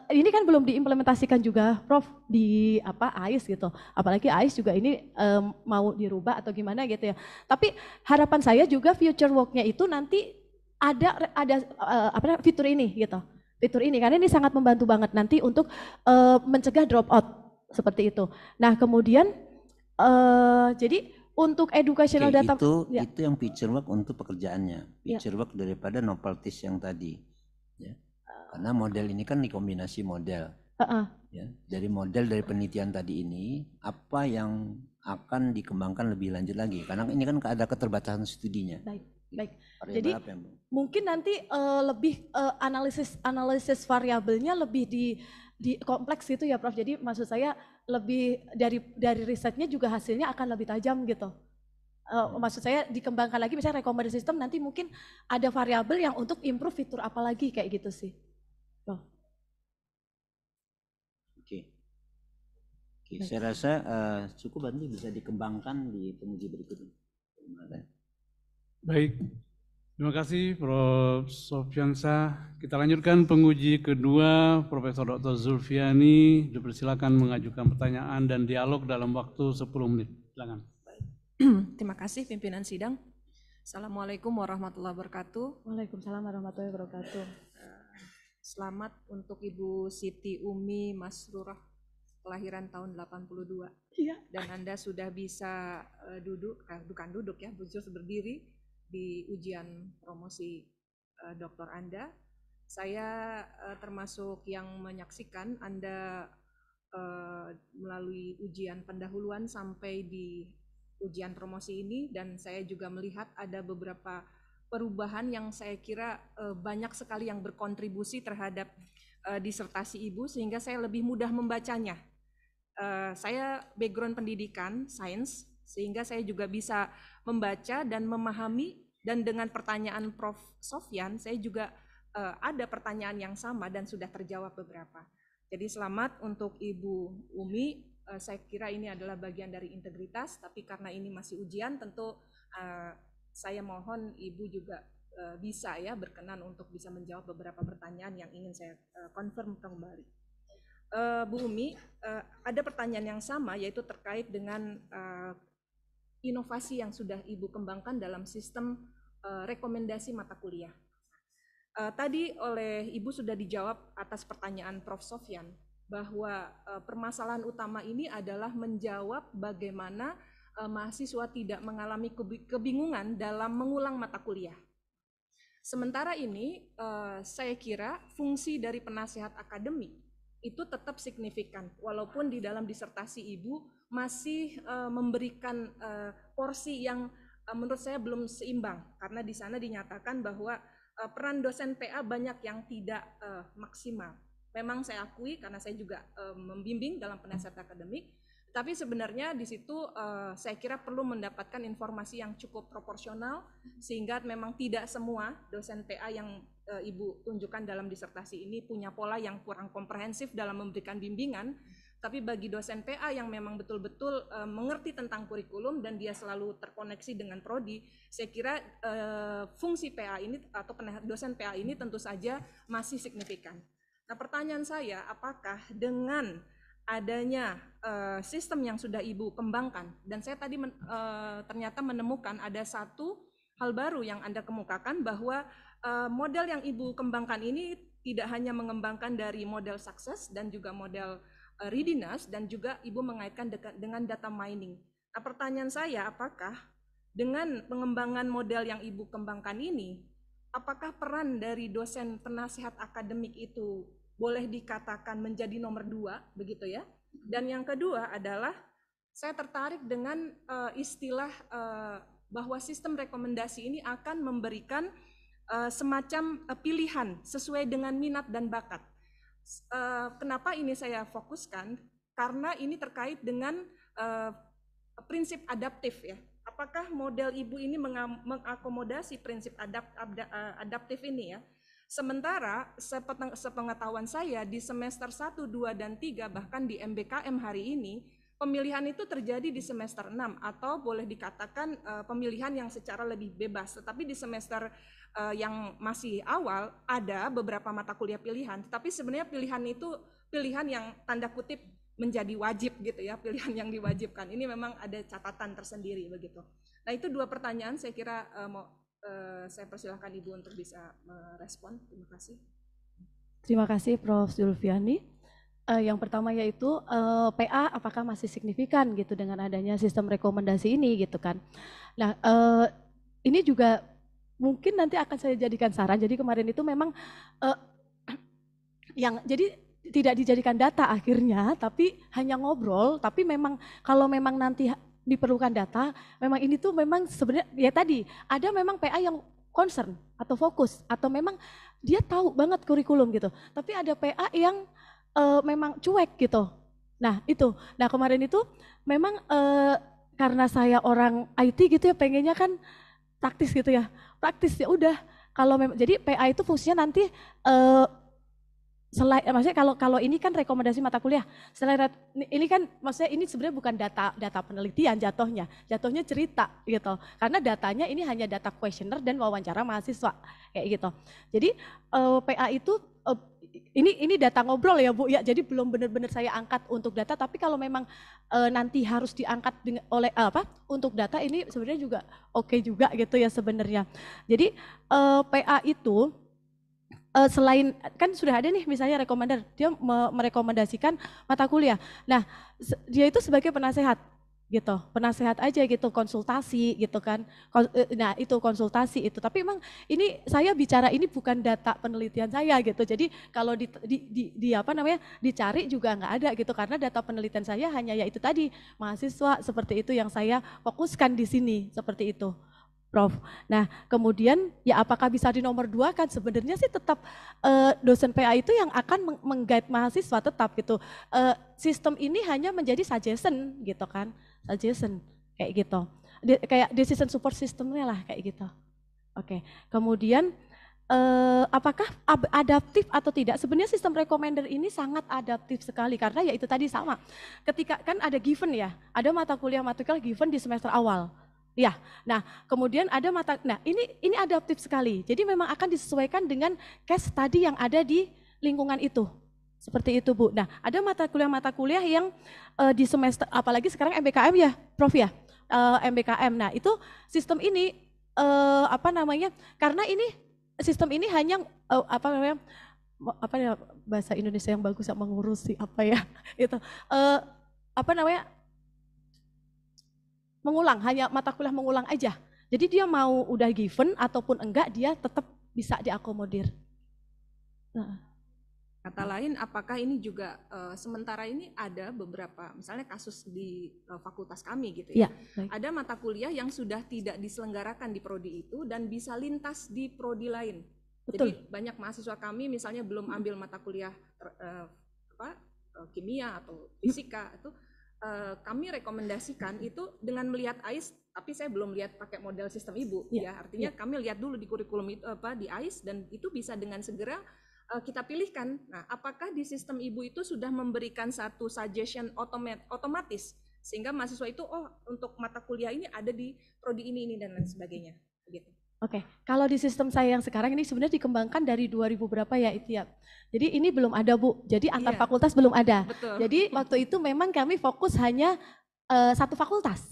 ini kan belum diimplementasikan juga, Prof, di AIS gitu. Apalagi AIS juga ini mau dirubah atau gimana gitu ya. Tapi harapan saya juga future work-nya itu nanti ada fitur ini gitu. Fitur ini karena ini sangat membantu banget nanti untuk mencegah drop out seperti itu. Nah, kemudian jadi untuk educational data itu yang future work untuk pekerjaannya, future work daripada novelties yang tadi, ya. Karena model ini kan dikombinasi model, ya. Dari model dari penelitian tadi ini apa yang akan dikembangkan lebih lanjut lagi, karena ini kan ada keterbatasan studinya. Baik. Jadi mungkin nanti lebih analisis variabelnya lebih di kompleks gitu ya, Prof. Jadi maksud saya lebih dari risetnya juga hasilnya akan lebih tajam gitu. Maksud saya dikembangkan lagi misalnya recommender system nanti mungkin ada variabel yang untuk improve fitur apa lagi kayak gitu sih. Oke, saya rasa cukup nanti bisa dikembangkan di penguji berikutnya. Baik, terima kasih Prof. Sofyansyah. Kita lanjutkan penguji kedua, Profesor Dr. Zulfiani. Dipersilakan mengajukan pertanyaan dan dialog dalam waktu 10 menit. Silakan. Terima kasih pimpinan sidang. Assalamualaikum warahmatullahi wabarakatuh. Waalaikumsalam warahmatullahi wabarakatuh. Selamat untuk Ibu Siti Umi Masrurah, kelahiran tahun 82. Iya. Dan Anda sudah bisa bukan duduk ya, berdiri di ujian promosi doktor Anda. Saya termasuk yang menyaksikan Anda melalui ujian pendahuluan sampai di ujian promosi ini, dan saya juga melihat ada beberapa perubahan yang saya kira banyak sekali yang berkontribusi terhadap disertasi Ibu sehingga saya lebih mudah membacanya. Saya background pendidikan sains sehingga saya juga bisa membaca dan memahami, dan dengan pertanyaan Prof. Sofyan saya juga ada pertanyaan yang sama dan sudah terjawab beberapa. Jadi selamat untuk Ibu Umi. Saya kira ini adalah bagian dari integritas, tapi karena ini masih ujian tentu saya mohon Ibu juga bisa ya berkenan untuk bisa menjawab beberapa pertanyaan yang ingin saya confirm kembali. Bu Umi, ada pertanyaan yang sama yaitu terkait dengan inovasi yang sudah Ibu kembangkan dalam sistem rekomendasi mata kuliah. Tadi oleh Ibu sudah dijawab atas pertanyaan Prof. Sofyan bahwa permasalahan utama ini adalah menjawab bagaimana mahasiswa tidak mengalami kebingungan dalam mengulang mata kuliah. Sementara ini saya kira fungsi dari penasehat akademik itu tetap signifikan, walaupun di dalam disertasi Ibu masih memberikan porsi yang menurut saya belum seimbang, karena di sana dinyatakan bahwa peran dosen PA banyak yang tidak maksimal. Memang saya akui karena saya juga membimbing dalam penasehat akademik, tapi sebenarnya di situ saya kira perlu mendapatkan informasi yang cukup proporsional sehingga memang tidak semua dosen PA yang Ibu tunjukkan dalam disertasi ini punya pola yang kurang komprehensif dalam memberikan bimbingan, tapi bagi dosen PA yang memang betul-betul mengerti tentang kurikulum dan dia selalu terkoneksi dengan prodi, saya kira fungsi PA ini atau dosen PA ini tentu saja masih signifikan. Nah, pertanyaan saya, apakah dengan adanya sistem yang sudah Ibu kembangkan, dan saya tadi ternyata menemukan ada satu hal baru yang Anda kemukakan bahwa model yang Ibu kembangkan ini tidak hanya mengembangkan dari model sukses dan juga model readiness, dan juga Ibu mengaitkan dengan data mining. Nah, pertanyaan saya, apakah dengan pengembangan model yang Ibu kembangkan ini, apakah peran dari dosen penasihat akademik itu boleh dikatakan menjadi nomor 2, begitu ya? Dan yang kedua adalah saya tertarik dengan istilah bahwa sistem rekomendasi ini akan memberikan semacam pilihan sesuai dengan minat dan bakat. Kenapa ini saya fokuskan? Karena ini terkait dengan prinsip adaptif ya. Apakah model Ibu ini mengakomodasi prinsip adaptif ini ya? Sementara sepengetahuan saya di semester 1, 2, dan 3 bahkan di MBKM hari ini pemilihan itu terjadi di semester 6 atau boleh dikatakan pemilihan yang secara lebih bebas. Tetapi di semester yang masih awal ada beberapa mata kuliah pilihan, tapi sebenarnya pilihan itu pilihan yang tanda kutip menjadi wajib gitu ya, pilihan yang diwajibkan. Ini memang ada catatan tersendiri begitu. Nah, itu 2 pertanyaan saya kira saya persilahkan Ibu untuk bisa merespon. Terima kasih. Terima kasih Prof. Zulfiani. Yang pertama yaitu PA apakah masih signifikan gitu dengan adanya sistem rekomendasi ini gitu kan. Nah, ini juga mungkin nanti akan saya jadikan saran. Jadi kemarin itu memang yang jadi tidak dijadikan data akhirnya, tapi hanya ngobrol. Tapi memang kalau memang nanti diperlukan data, memang ini tuh memang sebenarnya ya tadi ada memang PA yang concern atau fokus atau memang dia tahu banget kurikulum gitu. Tapi ada PA yang memang cuek gitu. Nah itu, nah kemarin itu memang karena saya orang IT gitu ya, pengennya kan praktis gitu ya, praktis ya udah. Kalau memang jadi PA itu fungsinya nanti selain maksudnya kalau ini kan rekomendasi mata kuliah, selain ini kan maksudnya ini sebenarnya bukan data penelitian jatuhnya cerita gitu, karena datanya ini hanya data questionnaire dan wawancara mahasiswa kayak gitu. Jadi PA itu ini data ngobrol ya Bu ya, jadi belum benar-benar saya angkat untuk data, tapi kalau memang nanti harus diangkat oleh untuk data ini sebenarnya juga oke juga gitu ya sebenarnya. Jadi PA itu selain kan sudah ada nih misalnya rekomender, dia merekomendasikan mata kuliah. Nah, dia itu sebagai penasehat gitu, penasehat aja gitu, konsultasi gitu kan. Nah, itu konsultasi itu. Tapi memang ini saya bicara ini bukan data penelitian saya gitu. Jadi kalau di apa namanya dicari juga nggak ada gitu, karena data penelitian saya hanya ya itu tadi mahasiswa seperti itu yang saya fokuskan di sini seperti itu. Prof. Nah, kemudian ya apakah bisa di nomor 2 kan sebenarnya sih tetap dosen PA itu yang akan meng-guide mahasiswa tetap gitu. Sistem ini hanya menjadi suggestion gitu kan, suggestion kayak gitu. Kayak decision support systemnya lah kayak gitu. Oke. Kemudian apakah adaptif atau tidak? Sebenarnya sistem recommender ini sangat adaptif sekali karena ya itu tadi sama. Ketika kan ada given ya, ada mata kuliah given di semester awal. Ya, nah kemudian ada nah ini adaptif sekali. Jadi memang akan disesuaikan dengan case study yang ada di lingkungan itu. Seperti itu Bu. Nah ada mata kuliah yang di semester, apalagi sekarang MBKM ya Prof ya, MBKM. Nah itu sistem ini karena ini sistem ini hanya apa ya bahasa Indonesia yang bagus yang mengurusi apa ya itu mengulang, hanya mata kuliah mengulang aja. Jadi dia mau udah given ataupun enggak dia tetap bisa diakomodir. Nah. Kata lain, apakah ini juga sementara ini ada beberapa, misalnya kasus di fakultas kami gitu ya, ada mata kuliah yang sudah tidak diselenggarakan di prodi itu dan bisa lintas di prodi lain. Betul. Jadi banyak mahasiswa kami misalnya belum ambil mata kuliah kimia atau fisika itu kami rekomendasikan itu dengan melihat AIS, tapi saya belum lihat pakai model sistem ibu ya. Artinya kami lihat dulu di kurikulum itu di AIS dan itu bisa dengan segera kita pilihkan. Nah, apakah di sistem ibu itu sudah memberikan satu suggestion otomatis sehingga mahasiswa itu untuk mata kuliah ini ada di prodi ini dan lain sebagainya gitu. Oke, kalau di sistem saya yang sekarang ini sebenarnya dikembangkan dari 2000 berapa ya itu ya. Jadi ini belum ada Bu. Jadi antar fakultas belum ada. Betul. Jadi waktu itu memang kami fokus hanya satu fakultas.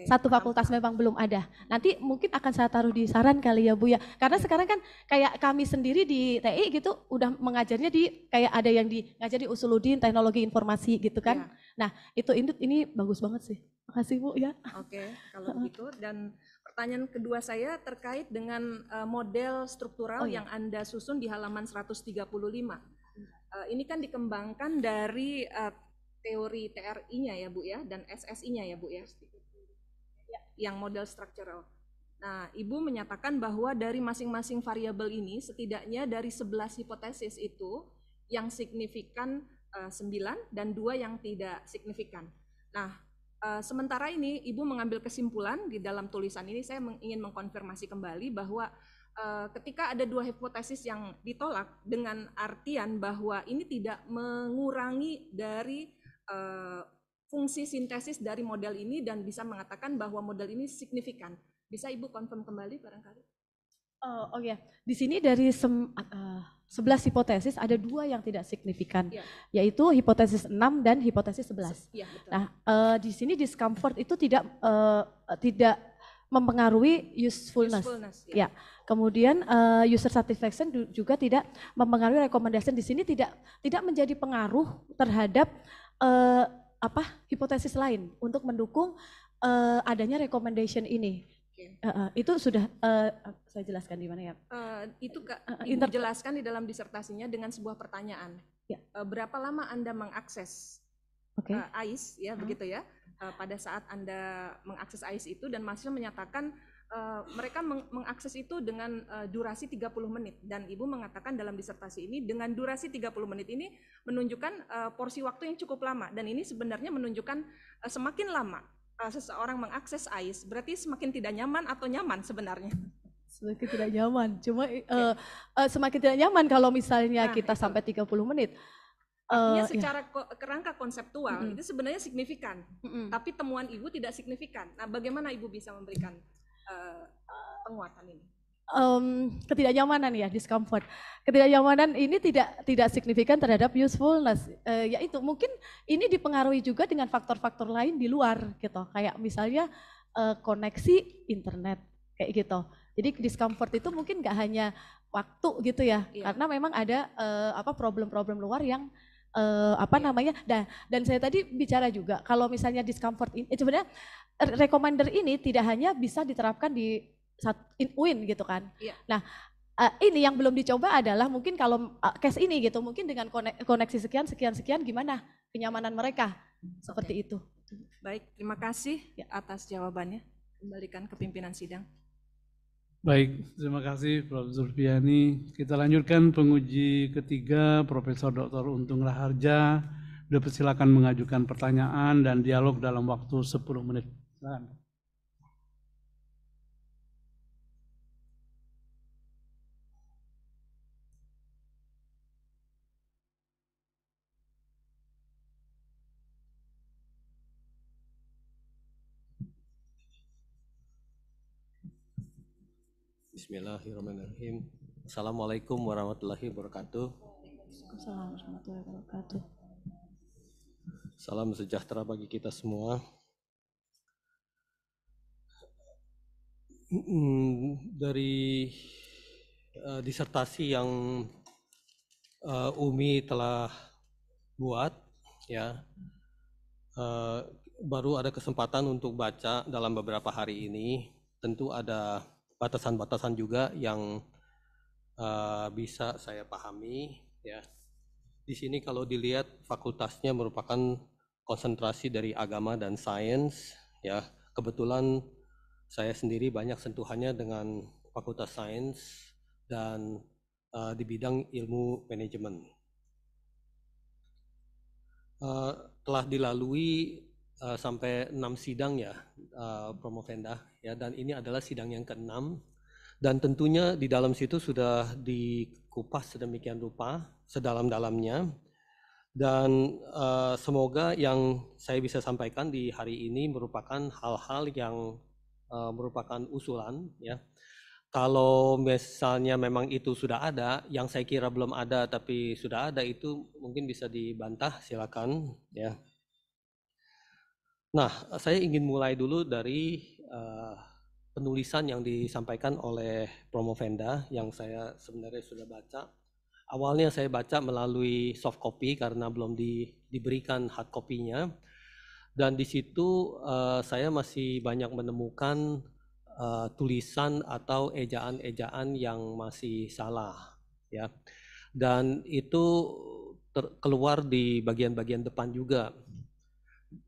Satu fakultas memang belum ada. Nanti mungkin akan saya taruh di saran kali ya Bu ya. Karena sekarang kan kayak kami sendiri di TI gitu udah mengajarnya di kayak ada yang ngajar di Usuluddin Teknologi Informasi gitu kan. Nah, ini bagus banget sih. Makasih Bu ya. Oke, kalau begitu. Dan pertanyaan kedua saya terkait dengan model struktural yang Anda susun di halaman 135. Ini kan dikembangkan dari teori TRI-nya ya Bu ya, dan SSI-nya ya Bu ya, yang model struktural. Nah, Ibu menyatakan bahwa dari masing-masing variabel ini setidaknya dari 11 hipotesis itu yang signifikan 9 dan 2 yang tidak signifikan. Nah, sementara ini Ibu mengambil kesimpulan di dalam tulisan ini, saya ingin mengkonfirmasi kembali bahwa ketika ada 2 hipotesis yang ditolak dengan artian bahwa ini tidak mengurangi dari fungsi sintesis dari model ini dan bisa mengatakan bahwa model ini signifikan. Bisa Ibu confirm kembali barangkali? Oh ya, di sini dari 11 hipotesis ada 2 yang tidak signifikan, yaitu hipotesis 6 dan hipotesis 11. Nah, di sini discomfort itu tidak mempengaruhi usefulness. Ya. Kemudian user satisfaction juga tidak mempengaruhi recommendation. Di sini tidak menjadi pengaruh terhadap hipotesis lain untuk mendukung adanya recommendation ini. Itu sudah saya jelaskan di mana ya? Itu Ibu jelaskan di dalam disertasinya dengan sebuah pertanyaan. Berapa lama Anda mengakses AIS ya begitu ya? Pada saat Anda mengakses AIS itu dan mahasiswa menyatakan mereka mengakses itu dengan durasi 30 menit dan Ibu mengatakan dalam disertasi ini dengan durasi 30 menit ini menunjukkan porsi waktu yang cukup lama dan ini sebenarnya menunjukkan semakin lama seseorang mengakses AIS berarti semakin tidak nyaman atau nyaman sebenarnya. Semakin tidak nyaman, cuma semakin tidak nyaman kalau misalnya kita sampai 30 menit. Artinya secara kerangka konseptual itu sebenarnya signifikan, tapi temuan Ibu tidak signifikan. Nah, bagaimana Ibu bisa memberikan penguatan ini? Ketidaknyamanan ya, discomfort. Ketidaknyamanan ini tidak signifikan terhadap usefulness. Yaitu mungkin ini dipengaruhi juga dengan faktor-faktor lain di luar gitu. Kayak misalnya koneksi internet kayak gitu. Jadi discomfort itu mungkin nggak hanya waktu gitu ya, karena memang ada problem-problem luar yang dan saya tadi bicara juga kalau misalnya discomfort ini sebenarnya recommender ini tidak hanya bisa diterapkan di UIN gitu kan. Nah, ini yang belum dicoba adalah mungkin kalau case ini gitu, mungkin dengan koneksi sekian gimana kenyamanan mereka seperti itu. Baik, terima kasih atas jawabannya. Kembalikan ke pimpinan sidang. Baik, terima kasih Prof. Zulfiani. Kita lanjutkan penguji ketiga, Profesor Dr. Untung Raharja. Dipersilakan mengajukan pertanyaan dan dialog dalam waktu 10 menit. Silakan. Bismillahirrahmanirrahim. Assalamualaikum warahmatullahi wabarakatuh. Waalaikumsalam warahmatullahi wabarakatuh. Salam sejahtera bagi kita semua. Dari disertasi yang Umi telah buat, ya, baru ada kesempatan untuk baca dalam beberapa hari ini. Tentu ada batasan-batasan juga yang bisa saya pahami, ya. Di sini kalau dilihat fakultasnya merupakan konsentrasi dari agama dan sains, ya. Kebetulan saya sendiri banyak sentuhannya dengan fakultas sains dan di bidang ilmu manajemen. Telah dilalui sampai 6 sidang ya, Promovenda, ya, dan ini adalah sidang yang ke-6. Dan tentunya di dalam situ sudah dikupas sedemikian rupa, sedalam-dalamnya. Dan semoga yang saya bisa sampaikan di hari ini merupakan hal-hal yang merupakan usulan, ya. Kalau misalnya memang itu sudah ada, yang saya kira belum ada tapi sudah ada, itu mungkin bisa dibantah, silakan, ya. Nah, saya ingin mulai dulu dari penulisan yang disampaikan oleh Promovenda yang saya sebenarnya sudah baca. Awalnya saya baca melalui soft copy karena belum diberikan hard copy-nya. Dan di situ saya masih banyak menemukan tulisan atau ejaan-ejaan yang masih salah, ya. Dan itu keluar di bagian-bagian depan juga.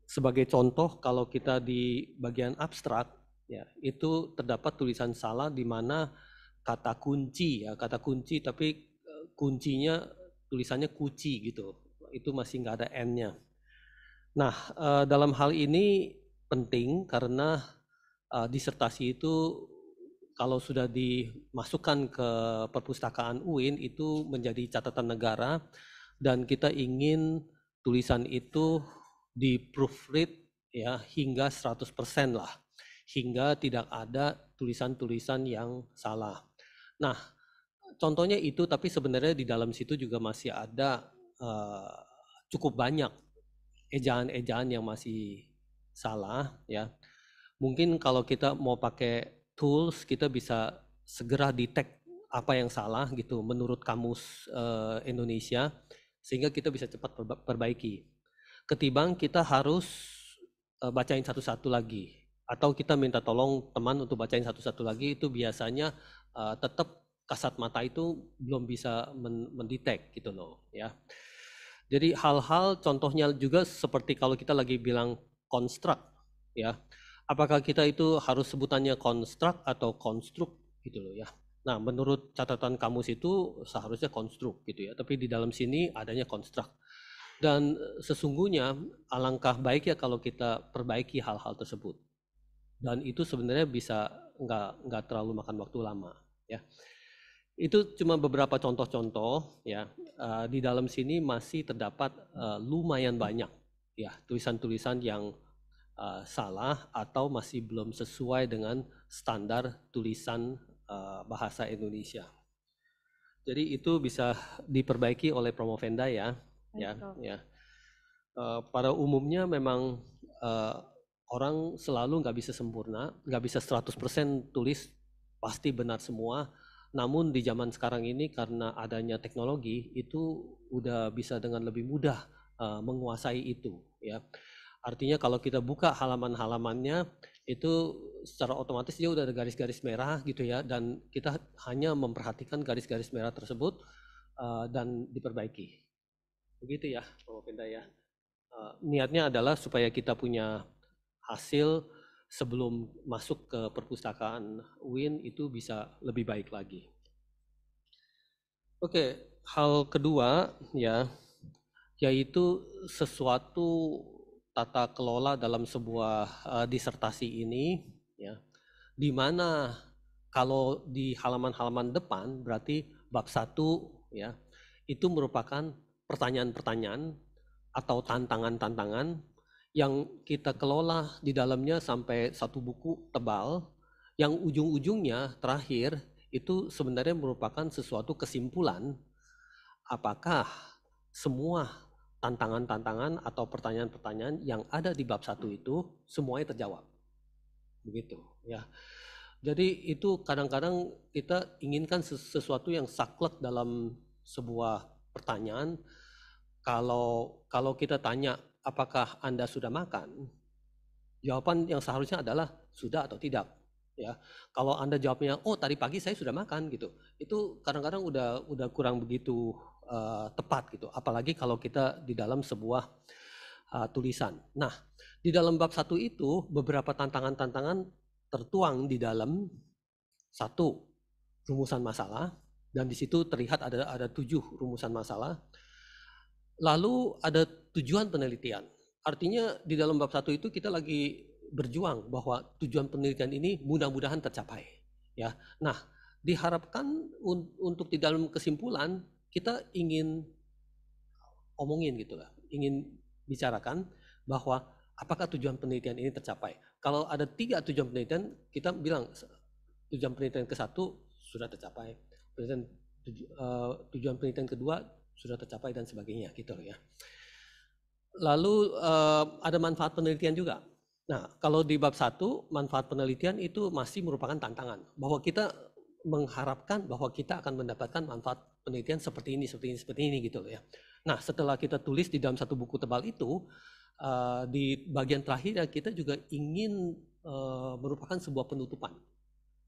Sebagai contoh, kalau kita di bagian abstrak, ya, itu terdapat tulisan salah di mana kata kunci, ya, kata kunci, tapi kuncinya tulisannya kuci gitu. Itu masih nggak ada N-nya. Nah, dalam hal ini penting karena disertasi itu kalau sudah dimasukkan ke perpustakaan UIN itu menjadi catatan negara, dan kita ingin tulisan itu di proofread, ya, hingga 100% lah, hingga tidak ada tulisan-tulisan yang salah. Nah, contohnya itu, tapi sebenarnya di dalam situ juga masih ada cukup banyak ejaan-ejaan yang masih salah, ya. Mungkin kalau kita mau pakai tools, kita bisa segera detect apa yang salah gitu menurut kamus Indonesia, sehingga kita bisa cepat perbaiki. Ketimbang kita harus bacain satu-satu lagi, atau kita minta tolong teman untuk bacain satu-satu lagi, itu biasanya tetap kasat mata itu belum bisa mendetek gitu loh, ya. Jadi hal-hal contohnya juga seperti kalau kita lagi bilang construct, ya. Apakah kita itu harus sebutannya construct atau konstruk gitu loh, ya. Nah, menurut catatan kamus itu seharusnya konstruk gitu ya, tapi di dalam sini adanya construct. Dan sesungguhnya alangkah baik ya kalau kita perbaiki hal-hal tersebut. Dan itu sebenarnya bisa nggak terlalu makan waktu lama, ya. Itu cuma beberapa contoh-contoh, ya. Di dalam sini masih terdapat lumayan banyak, ya, tulisan-tulisan yang salah atau masih belum sesuai dengan standar tulisan bahasa Indonesia. Jadi itu bisa diperbaiki oleh Promovenda, ya. Ya. Pada umumnya memang orang selalu nggak bisa sempurna, nggak bisa 100% tulis pasti benar semua. Namun di zaman sekarang ini karena adanya teknologi itu udah bisa dengan lebih mudah menguasai itu, ya. Artinya kalau kita buka halaman-halamannya itu secara otomatis dia udah ada garis-garis merah gitu ya, dan kita hanya memperhatikan garis-garis merah tersebut dan diperbaiki. Begitu ya, Promovenda, ya. Niatnya adalah supaya kita punya hasil sebelum masuk ke perpustakaan UIN itu bisa lebih baik lagi. Oke, hal kedua, ya, yaitu sesuatu tata kelola dalam sebuah disertasi ini, ya, di mana kalau di halaman-halaman depan berarti bab 1, ya, itu merupakan pertanyaan-pertanyaan atau tantangan-tantangan yang kita kelola di dalamnya sampai satu buku tebal, yang ujung-ujungnya terakhir itu sebenarnya merupakan sesuatu kesimpulan apakah semua tantangan-tantangan atau pertanyaan-pertanyaan yang ada di bab 1 itu semuanya terjawab. Begitu ya. Jadi itu kadang-kadang kita inginkan sesuatu yang saklek dalam sebuah pertanyaan. Kalau kita tanya apakah Anda sudah makan, jawaban yang seharusnya adalah sudah atau tidak. Ya, kalau Anda jawabnya oh tadi pagi saya sudah makan gitu, itu kadang-kadang udah kurang begitu tepat gitu. Apalagi kalau kita di dalam sebuah tulisan. Nah, di dalam bab 1 itu beberapa tantangan-tantangan tertuang di dalam 1 rumusan masalah, dan di situ terlihat ada 7 rumusan masalah. Lalu ada tujuan penelitian. Artinya di dalam bab 1 itu kita lagi berjuang bahwa tujuan penelitian ini mudah-mudahan tercapai. Ya, nah diharapkan untuk di dalam kesimpulan kita ingin omongin gitulah, ingin bicarakan bahwa apakah tujuan penelitian ini tercapai. Kalau ada 3 tujuan penelitian, kita bilang tujuan penelitian ke-1 sudah tercapai, tujuan penelitian kedua sudah tercapai dan sebagainya gitu ya. Lalu ada manfaat penelitian juga. Nah, kalau di bab 1 manfaat penelitian itu masih merupakan tantangan, bahwa kita mengharapkan bahwa kita akan mendapatkan manfaat penelitian seperti ini gitu ya. Nah, setelah kita tulis di dalam 1 buku tebal itu, di bagian terakhir kita juga ingin merupakan sebuah penutupan,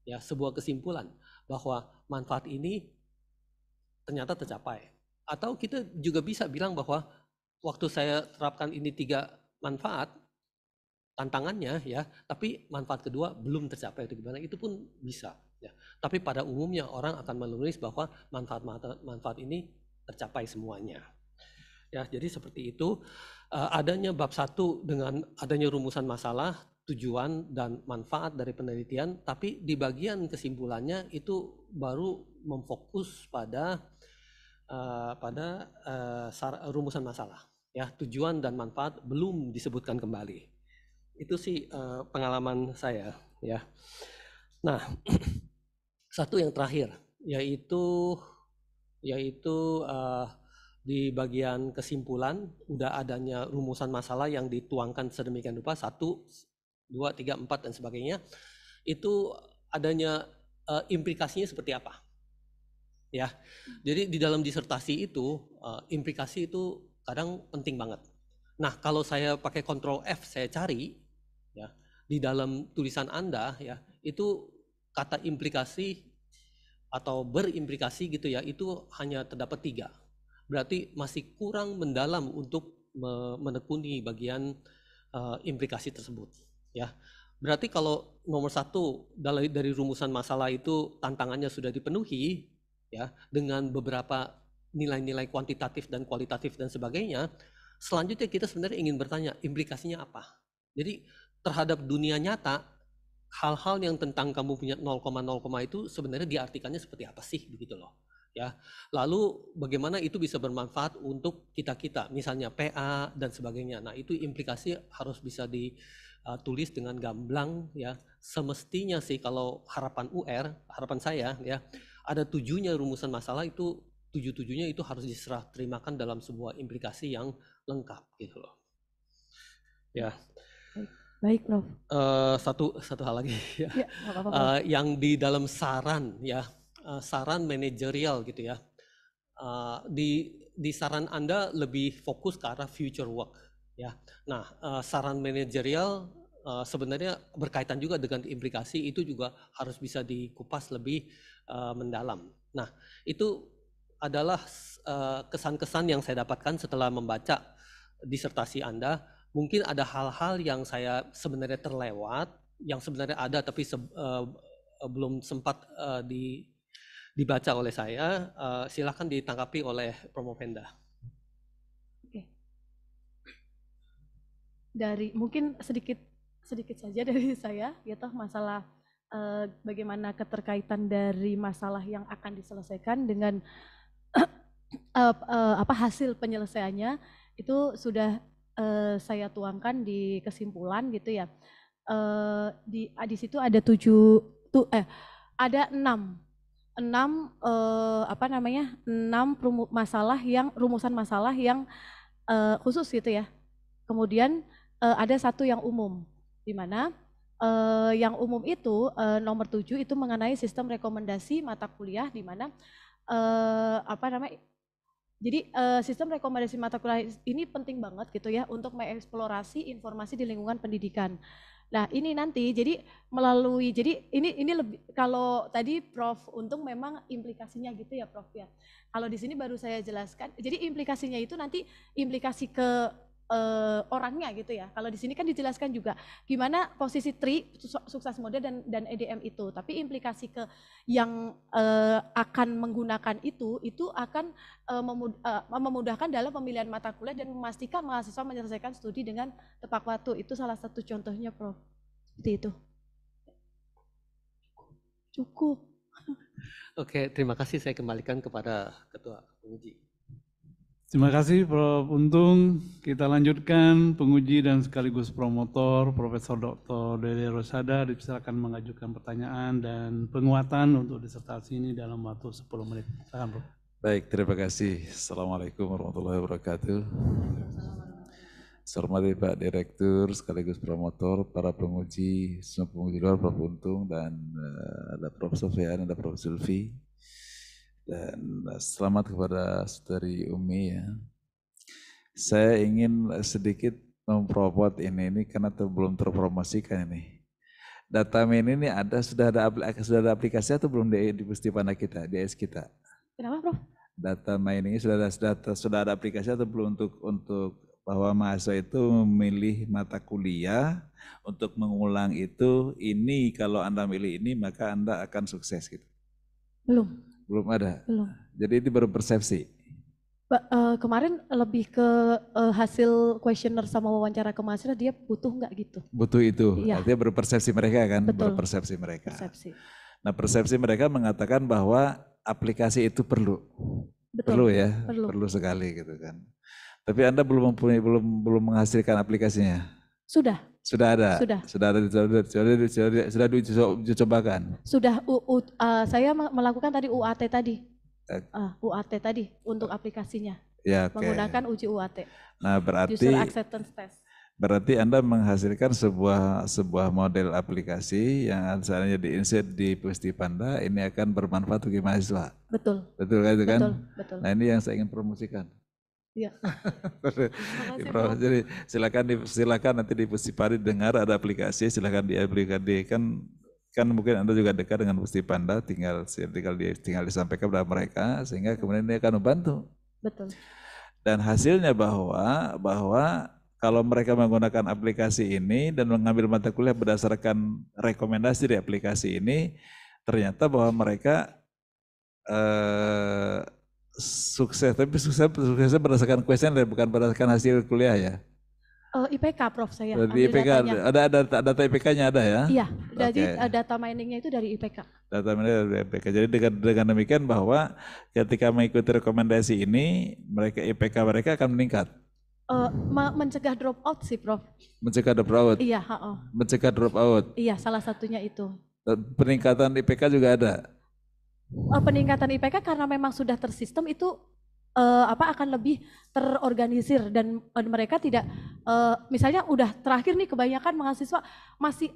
ya, sebuah kesimpulan bahwa manfaat ini ternyata tercapai. Atau kita juga bisa bilang bahwa waktu saya terapkan ini 3 manfaat, tantangannya ya, tapi manfaat kedua belum tercapai itu gimana, itu pun bisa ya. Tapi pada umumnya orang akan menulis bahwa manfaat ini tercapai semuanya. Ya, jadi seperti itu. Adanya bab 1 dengan adanya rumusan masalah, tujuan dan manfaat dari penelitian, tapi di bagian kesimpulannya itu baru memfokus pada rumusan masalah. Ya, tujuan dan manfaat belum disebutkan kembali. Itu sih pengalaman saya ya. Nah, satu yang terakhir yaitu di bagian kesimpulan udah adanya rumusan masalah yang dituangkan sedemikian rupa 1, 2, 3, 4 dan sebagainya. Itu adanya implikasinya seperti apa? Ya. Jadi di dalam disertasi itu implikasi itu kadang penting banget. Nah, kalau saya pakai Ctrl F saya cari ya di dalam tulisan Anda ya, itu kata implikasi atau berimplikasi gitu ya, itu hanya terdapat 3. Berarti masih kurang mendalam untuk menekuni bagian implikasi tersebut ya. Berarti kalau nomor 1 dari rumusan masalah itu tantangannya sudah dipenuhi ya, dengan beberapa nilai-nilai kuantitatif dan kualitatif dan sebagainya, selanjutnya kita sebenarnya ingin bertanya implikasinya apa. Jadi terhadap dunia nyata, hal-hal yang tentang kamu punya 0,0 itu sebenarnya diartikannya seperti apa sih begitu loh ya. Lalu bagaimana itu bisa bermanfaat untuk kita misalnya PA dan sebagainya. Nah, itu implikasi harus bisa ditulis dengan gamblang ya. Semestinya sih kalau harapan harapan saya ya, ada 7-nya rumusan masalah itu, 7-7-nya itu harus diserah terimakan dalam sebuah implikasi yang lengkap gitu loh ya. Baik, Prof. Satu hal lagi ya, Ya, nggak apa-apa, Prof. yang di dalam saran ya, saran manajerial gitu ya, di saran Anda lebih fokus ke arah future work ya. Nah, saran manajerial sebenarnya berkaitan juga dengan implikasi, itu juga harus bisa dikupas lebih mendalam. Nah, itu adalah kesan-kesan yang saya dapatkan setelah membaca disertasi Anda. Mungkin ada hal-hal yang saya sebenarnya terlewat, yang sebenarnya ada tapi belum sempat dibaca oleh saya. Silakan ditanggapi oleh Promopenda. Oke. Mungkin sedikit saja dari saya, gitu, masalah bagaimana keterkaitan dari masalah yang akan diselesaikan dengan hasil penyelesaiannya itu sudah saya tuangkan di kesimpulan gitu ya. Di situ ada ada 6 rumusan masalah yang khusus gitu ya. Kemudian ada satu yang umum, di mana yang umum itu nomor 7 itu mengenai sistem rekomendasi mata kuliah, di mana jadi sistem rekomendasi mata kuliah ini penting banget gitu ya untuk mengeksplorasi informasi di lingkungan pendidikan. Nah ini nanti jadi ini lebih, kalau tadi Prof Untung memang implikasinya gitu ya Prof ya. Kalau di sini baru saya jelaskan, jadi implikasinya itu nanti implikasi ke orangnya gitu ya. Kalau di sini kan dijelaskan juga gimana posisi TRI, sukses mode dan EDM itu. Tapi implikasi ke yang akan menggunakan itu akan memudahkan dalam pemilihan mata kuliah dan memastikan mahasiswa menyelesaikan studi dengan tepat waktu. Itu salah satu contohnya, Prof. Seperti itu. Cukup. Oke, terima kasih. Saya kembalikan kepada Ketua Penguji. Terima kasih Prof. Untung. Kita lanjutkan penguji dan sekaligus promotor Profesor Dr. Dede Rosada dipersilakan mengajukan pertanyaan dan penguatan untuk disertasi ini dalam waktu 10 menit. Silakan Prof. Baik, terima kasih. Assalamualaikum warahmatullahi wabarakatuh. Saya hormati Pak Direktur sekaligus promotor, para penguji, semua penguji luar, Prof. Untung, dan ada Prof. Sofyan, ada Prof. Zulfi. Dan selamat kepada Saudari Umi ya. Saya ingin sedikit mempropot ini karena belum terpromosikan ini. Data main ini sudah ada aplikasi atau belum di Pusdipanda kita, di AS kita? Kenapa, Prof? Data mining sudah ada aplikasi atau belum untuk bahwa mahasiswa itu memilih mata kuliah untuk mengulang itu, ini kalau Anda milih ini maka Anda akan sukses gitu. Belum ada. Belum. Jadi itu baru persepsi. Kemarin lebih ke hasil kuesioner sama wawancara ke mahasiswa, dia butuh nggak gitu? Butuh itu, iya. Artinya berpersepsi mereka kan? Betul. Berpersepsi mereka. Persepsi. Nah persepsi mereka mengatakan bahwa aplikasi itu perlu. Betul. Perlu ya, perlu sekali gitu kan. Tapi Anda belum menghasilkan aplikasinya? Sudah ada. Sudah dicobakan. Saya melakukan tadi UAT tadi. UAT tadi untuk aplikasinya. Ya, menggunakan uji UAT. Nah, berarti User acceptance test. Berarti Anda menghasilkan sebuah model aplikasi yang misalnya di-insert di Pusdipanda, ini akan bermanfaat bagi mahasiswa. Betul. Betul kan itu kan? Betul. Nah, ini yang saya ingin promosikan. Iya. Jadi silakan nanti di Pusdipanda dengar ada aplikasi, silakan diaplikasikan, kan mungkin Anda juga dekat dengan Pusdipanda, tinggal disampaikan kepada mereka sehingga kemudian ini akan membantu. Betul. Dan hasilnya bahwa kalau mereka menggunakan aplikasi ini dan mengambil mata kuliah berdasarkan rekomendasi di aplikasi ini, ternyata bahwa mereka sukses, tapi suksesnya berdasarkan kuesioner bukan berdasarkan hasil kuliah ya. IPK Prof saya. Dari IPK ada data IPK-nya ada ya? Iya, jadi data miningnya itu dari IPK. Data mining dari IPK. Jadi dengan demikian bahwa ketika mengikuti rekomendasi ini, IPK mereka akan meningkat. Mencegah drop out sih Prof. Mencegah drop out? Iya. Mencegah drop out? Iya, salah satunya itu. Peningkatan IPK juga ada? Peningkatan IPK karena memang sudah tersistem itu akan lebih terorganisir dan mereka tidak misalnya udah terakhir nih kebanyakan mahasiswa masih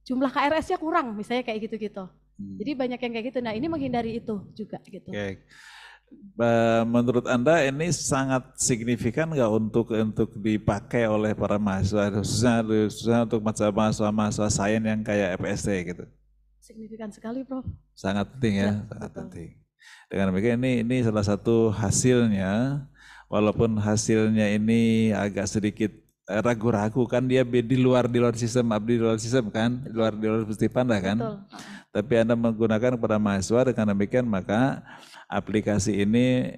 jumlah KRS-nya kurang misalnya kayak gitu-gitu. Jadi banyak yang kayak gitu. Nah, ini menghindari itu juga gitu. Okay. Menurut Anda ini sangat signifikan nggak untuk dipakai oleh para mahasiswa, khususnya untuk mahasiswa sains yang kayak FST gitu? Signifikan sekali, Prof. Sangat penting ya, sangat penting. Dengan demikian ini salah satu hasilnya, walaupun hasilnya ini agak sedikit ragu-ragu kan, dia di luar sistem kan, di luar Pusdipanda kan. Betul. Tapi Anda menggunakan kepada mahasiswa, dengan demikian maka aplikasi ini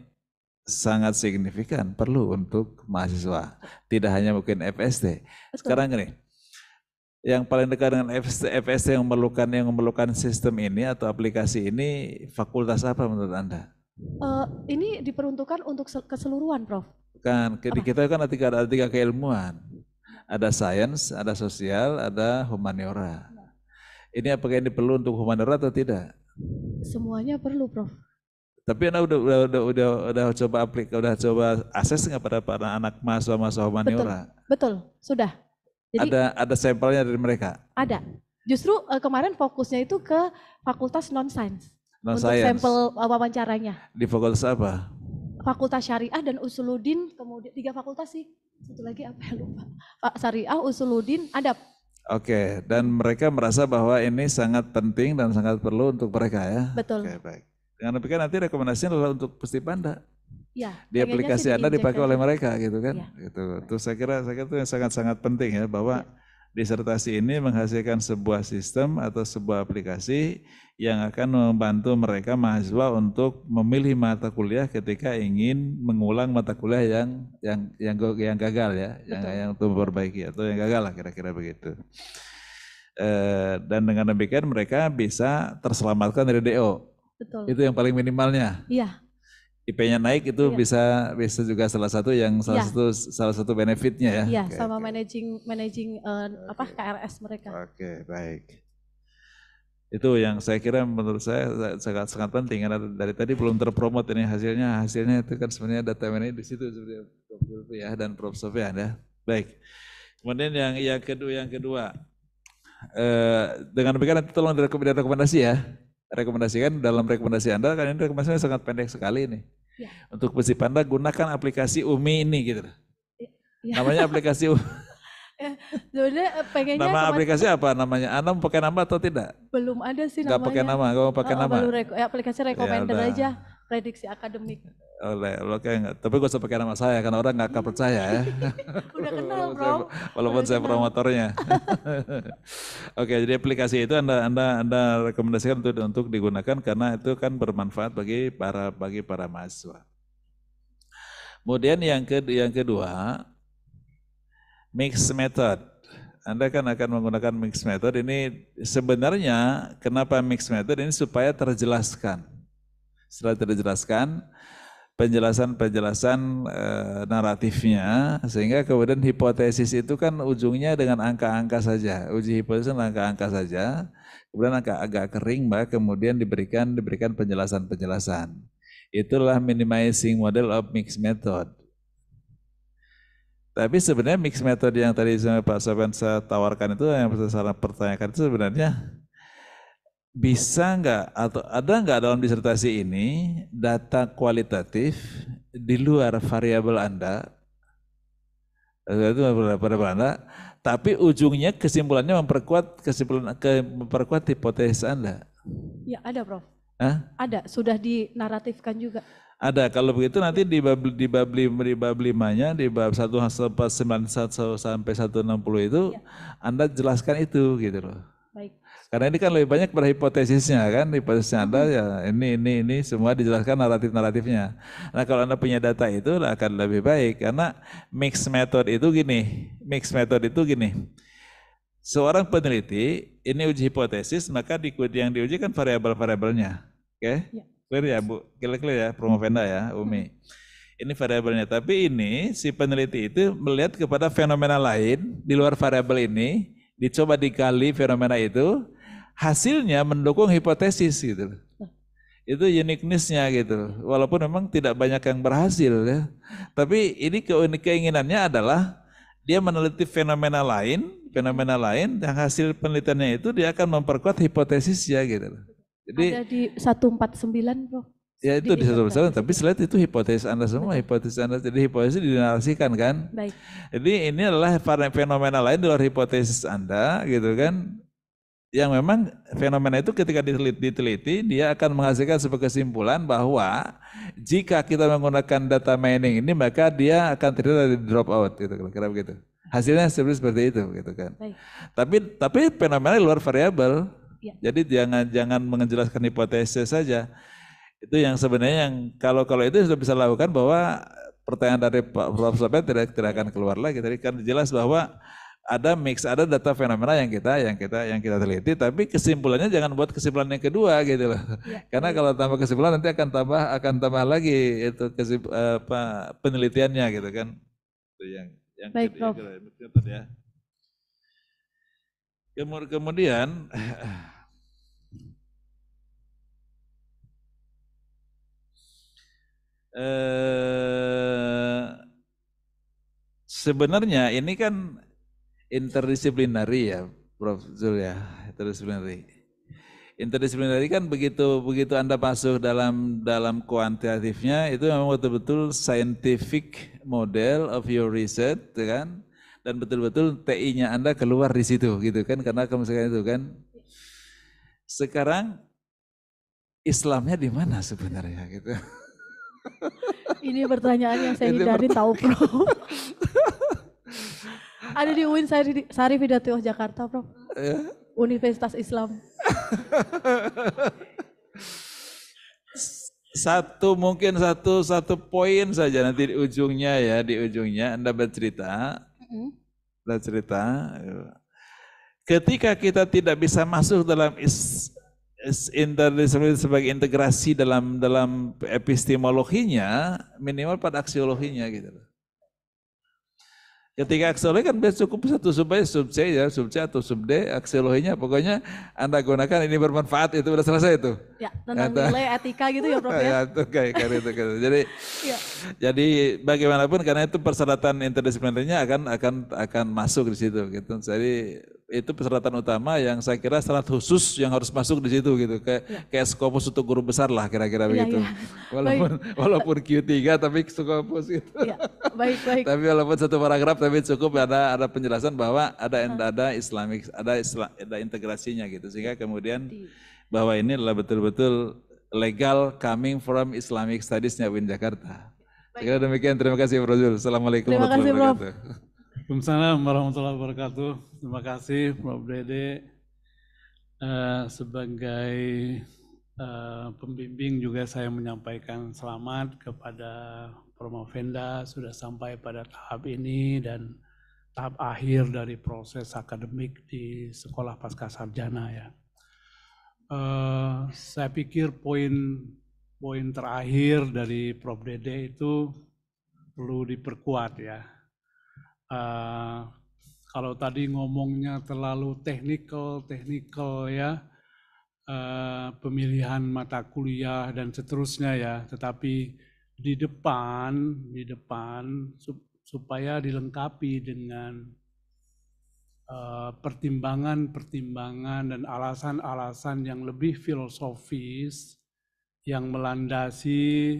sangat signifikan perlu untuk mahasiswa, tidak hanya mungkin FST. Sekarang gini, yang paling dekat dengan FST yang memerlukan sistem ini atau aplikasi ini, fakultas apa menurut Anda? Ini diperuntukkan untuk keseluruhan, Prof. Kan di kita kan ada tiga keilmuan, ada sains, ada sosial, ada humaniora. Ini apakah ini perlu untuk humaniora atau tidak? Semuanya perlu, Prof. Tapi Anda udah coba akses nggak pada para anak mahasiswa humaniora? Betul, sudah. Jadi Ada sampelnya dari mereka? ada. Justru kemarin fokusnya itu ke fakultas non-science. Non Untuk science. sampel wawancaranya. Di fakultas apa? Fakultas Syariah dan Usuluddin, kemudian 3 fakultas sih. Satu lagi apa ya lupa. Syariah, Usuluddin, Adab. Oke, dan mereka merasa bahwa ini sangat penting dan sangat perlu untuk mereka ya? Betul. Oke, baik. Dengan demikian nanti rekomendasinya adalah untuk Pusdipanda. Ya, Di aplikasi Anda dipakai oleh mereka gitu kan? Ya. Gitu. Itu saya kira itu yang sangat-sangat penting ya, bahwa disertasi ini menghasilkan sebuah sistem atau sebuah aplikasi yang akan membantu mereka mahasiswa untuk memilih mata kuliah ketika ingin mengulang mata kuliah yang gagal ya, yang untuk memperbaiki atau yang gagal lah kira-kira begitu. Dan dengan demikian mereka bisa terselamatkan dari DO. Betul. Itu yang paling minimalnya. Iya. IP-nya naik itu bisa juga salah satu benefitnya ya. Iya, Oke, sama oke. managing KRS mereka. Oke, baik. Itu yang saya kira menurut saya sangat penting karena dari tadi belum terpromot ini hasilnya itu kan sebenarnya data ini di situ sebenarnya Prof. Zulfi ya dan Prof. Sofyan ya. Baik. Kemudian yang kedua dengan demikian nanti tolong direkomendasi ya. Rekomendasikan dalam rekomendasi Anda kan ini rekomendasinya sangat pendek sekali nih. Ya. Untuk Pusdipanda gunakan aplikasi UMI ini gitu. Ya. Namanya aplikasi UMI. Sebenarnya pengennya Nama aplikasi apa namanya? Anda mau pakai nama atau tidak? belum ada sih Nggak namanya. pakai nama, nggak mau pakai nama. Baru aplikasi recommender udah. aja, prediksi akademik. Tapi gak usah pakai nama saya karena orang nggak akan percaya ya. Udah kenal, Bro. Walaupun saya promotornya. Oke, jadi aplikasi itu Anda rekomendasikan untuk digunakan karena itu kan bermanfaat bagi para mahasiswa. Kemudian yang kedua, mixed method. Anda kan akan menggunakan mixed method ini sebenarnya kenapa mixed method ini supaya terjelaskan. Setelah terjelaskan penjelasan naratifnya sehingga kemudian hipotesis itu kan ujungnya dengan angka-angka saja. Uji hipotesis angka-angka saja. Kemudian agak kering kemudian diberikan penjelasan-penjelasan. Itulah minimizing model of mixed method. Tapi sebenarnya mixed method yang tadi Pak Sofyan saya tawarkan itu yang saya pertanyakan itu sebenarnya bisa nggak atau ada nggak dalam disertasi ini data kualitatif di luar variabel Anda, itu variabel Anda, tapi ujungnya kesimpulannya memperkuat hipotesis Anda. Ya ada, Prof. Hah? Ada, sudah dinaratifkan juga. Ada, kalau begitu nanti di bab 5-nya, di bab 191 sampai 160 itu Anda jelaskan itu gitu loh. Baik. Karena ini kan lebih banyak pada hipotesisnya kan, hipotesisnya Anda ya ini semua dijelaskan naratifnya. Nah kalau Anda punya data itu akan lebih baik karena mixed method itu gini, seorang peneliti ini uji hipotesis maka yang diuji kan variabel-variabelnya, oke? Ya. Clear ya Bu, clear ya Promovenda ya Umi. Ini variabelnya, tapi ini si peneliti itu melihat kepada fenomena lain di luar variabel ini, dicoba dikali fenomena itu, hasilnya mendukung hipotesis gitu. Itu uniqueness-nya gitu. Walaupun memang tidak banyak yang berhasil ya. Tapi ini keinginannya adalah dia meneliti fenomena lain yang hasil penelitiannya itu dia akan memperkuat hipotesisnya gitu. Jadi ada di 149, Bro. ya itu di 149, tapi slide itu hipotesis Anda semua, hipotesis Anda. Jadi hipotesis dinarasikan kan. Baik. Jadi ini adalah fenomena lain di luar hipotesis Anda gitu kan. Yang memang fenomena itu ketika diteliti dia akan menghasilkan sebuah kesimpulan bahwa jika kita menggunakan data mining ini maka dia akan terhindar dari drop out gitu kira-kira begitu. Hasilnya seperti itu gitu kan. Baik. Tapi fenomena di luar variabel. Ya. Jadi jangan menjelaskan hipotesis saja. Itu yang sebenarnya yang kalau itu sudah bisa lakukan bahwa pertanyaan dari Pak Prof. Sofyan tidak akan keluar lagi. Tadi kan jelas bahwa ada data fenomena yang kita teliti, tapi kesimpulannya jangan buat kesimpulan yang kedua gitu loh. Ya. Karena kalau tambah kesimpulan nanti akan tambah lagi itu penelitiannya gitu kan. Itu yang baik, Prof. Ya. Kemudian Sebenarnya ini kan interdisiplinary ya, Prof. Zul ya, interdisiplinary. Interdisiplinary kan begitu Anda masuk dalam kuantitatifnya itu memang betul-betul scientific model of your research, kan? Dan betul-betul TI-nya Anda keluar di situ gitu kan, karena misalkan itu kan. Sekarang Islamnya di mana sebenarnya gitu? Ini pertanyaan yang saya hindari tahu, Prof. Ada di UIN Syarif Hidayatullah Jakarta, Prof. Universitas Islam. Mungkin satu poin saja nanti di ujungnya Anda bercerita. Ketika kita tidak bisa masuk dalam interdisipliner sebagai integrasi dalam epistemologinya, minimal pada aksiologinya gitu. Ketika aksiologi kan cukup satu sub C ya, sub C atau sub D, aksiologinya pokoknya Anda gunakan ini bermanfaat, itu udah selesai itu. Ya, tentang nilai etika gitu ya, Prof ya. Itu kayak itu. Jadi bagaimanapun karena itu persyaratan interdisplinarnya akan masuk di situ gitu. Jadi itu persyaratan utama yang saya kira syarat khusus yang harus masuk di situ gitu. Kayak Scopus untuk guru besar lah kira-kira begitu. Walaupun Q3 tapi Scopus gitu. Baik. Tapi walaupun satu paragraf tapi cukup ada penjelasan bahwa ada Islamic, ada integrasinya gitu, sehingga kemudian bahwa ini adalah betul-betul legal coming from Islamic Studies-nya UIN Jakarta. Saya kira demikian, terima kasih Prof. Zul. Assalamualaikum warahmatullahi wabarakatuh. Waalaikumsalam warahmatullahi wabarakatuh. Terima kasih Prof. Dede. Sebagai pembimbing juga saya menyampaikan selamat kepada Promovenda sudah sampai pada tahap ini dan tahap akhir dari proses akademik di sekolah pascasarjana ya. Saya pikir poin terakhir dari Prof. Dede itu perlu diperkuat ya. Kalau tadi ngomongnya terlalu teknikal ya, pemilihan mata kuliah dan seterusnya ya, tetapi di depan supaya dilengkapi dengan pertimbangan dan alasan-alasan yang lebih filosofis yang melandasi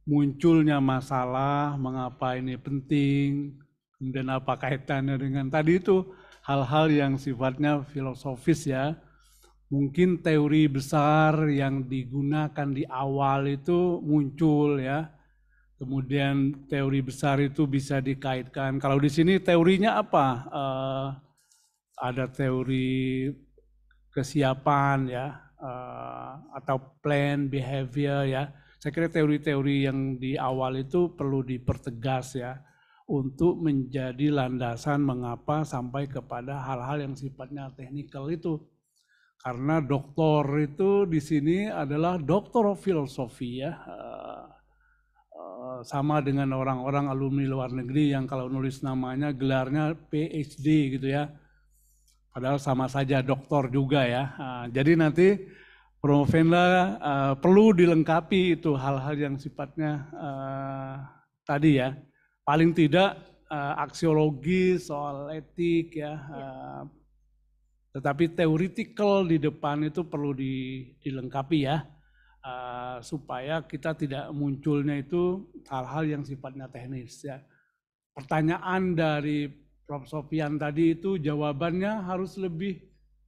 munculnya masalah, mengapa ini penting, kemudian apa kaitannya dengan tadi itu hal-hal yang sifatnya filosofis ya. Mungkin teori besar yang digunakan di awal itu muncul ya. Kemudian teori besar itu bisa dikaitkan. Kalau di sini teorinya apa? Ada teori kesiapan ya, atau plan behavior ya. Saya kira teori-teori yang di awal itu perlu dipertegas ya, untuk menjadi landasan mengapa sampai kepada hal-hal yang sifatnya teknikal itu. Karena doktor itu di sini adalah doktor of philosophy ya, sama dengan orang-orang alumni luar negeri yang kalau nulis namanya gelarnya PhD gitu ya, padahal sama saja doktor juga ya. Jadi nanti Promovenda perlu dilengkapi itu hal-hal yang sifatnya tadi ya, paling tidak aksiologi soal etik ya. Tetapi theoretical di depan itu perlu dilengkapi ya, supaya kita tidak munculnya itu hal-hal yang sifatnya teknis ya. Pertanyaan dari Prof. Sofian tadi itu jawabannya harus lebih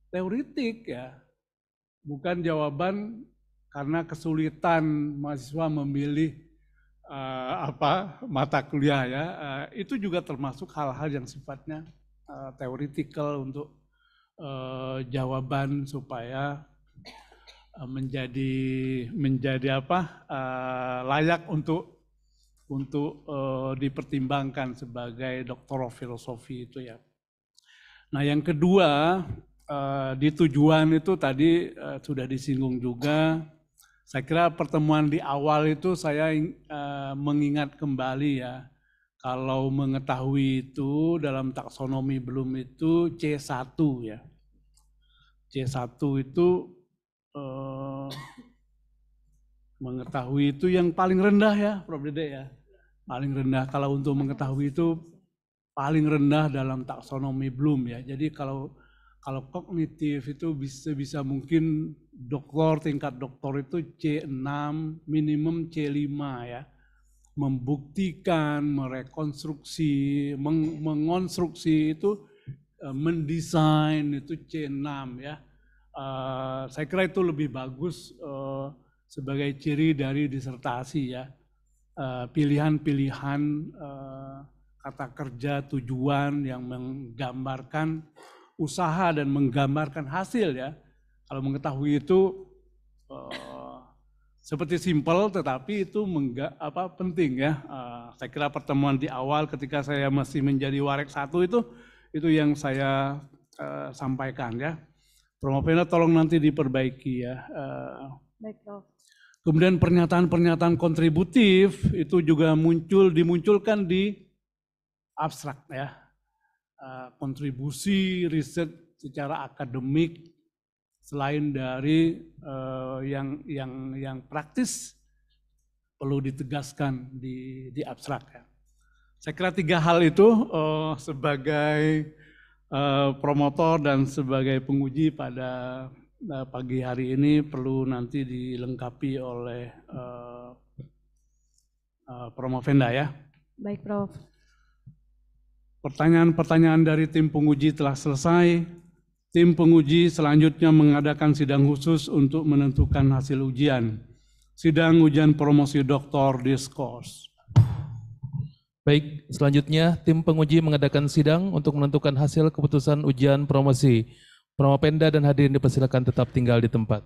teoritik ya, bukan jawaban karena kesulitan mahasiswa memilih mata kuliah ya. Itu juga termasuk hal-hal yang sifatnya theoretical untuk jawaban supaya menjadi layak untuk dipertimbangkan sebagai doktor of filosofi itu ya. Nah yang kedua di tujuan itu tadi sudah disinggung juga. Saya kira pertemuan di awal itu saya mengingat kembali ya. Kalau mengetahui itu dalam taksonomi Bloom itu C1 ya. C1 itu Mengetahui itu yang paling rendah ya, Prof. Dede ya. Paling rendah kalau untuk mengetahui itu paling rendah dalam taksonomi Bloom ya. Jadi kalau kognitif itu bisa mungkin tingkat doktor itu C6, minimum C5 ya. Membuktikan, merekonstruksi, mengonstruksi itu, mendesain itu C6 ya. Saya kira itu lebih bagus sebagai ciri dari disertasi ya. Pilihan-pilihan kata kerja tujuan yang menggambarkan usaha dan menggambarkan hasil ya. Kalau mengetahui itu seperti simpel tetapi itu penting ya. Saya kira pertemuan di awal ketika saya masih menjadi Warek 1 itu yang saya sampaikan ya. Promopenda tolong nanti diperbaiki ya. Baik, Prof. Kemudian pernyataan-pernyataan kontributif itu juga dimunculkan di abstrak ya. Kontribusi riset secara akademik selain dari yang praktis perlu ditegaskan di abstrak ya. Saya kira 3 hal itu sebagai promotor dan sebagai penguji pada pagi hari ini perlu nanti dilengkapi oleh Promovenda ya. Baik, Prof. Pertanyaan-pertanyaan dari tim penguji telah selesai. Tim penguji selanjutnya mengadakan sidang khusus untuk menentukan hasil ujian. Sidang ujian promosi doktor diskors. Baik, selanjutnya tim penguji mengadakan sidang untuk menentukan hasil keputusan ujian promosi. Promopenda dan hadirin dipersilakan tetap tinggal di tempat.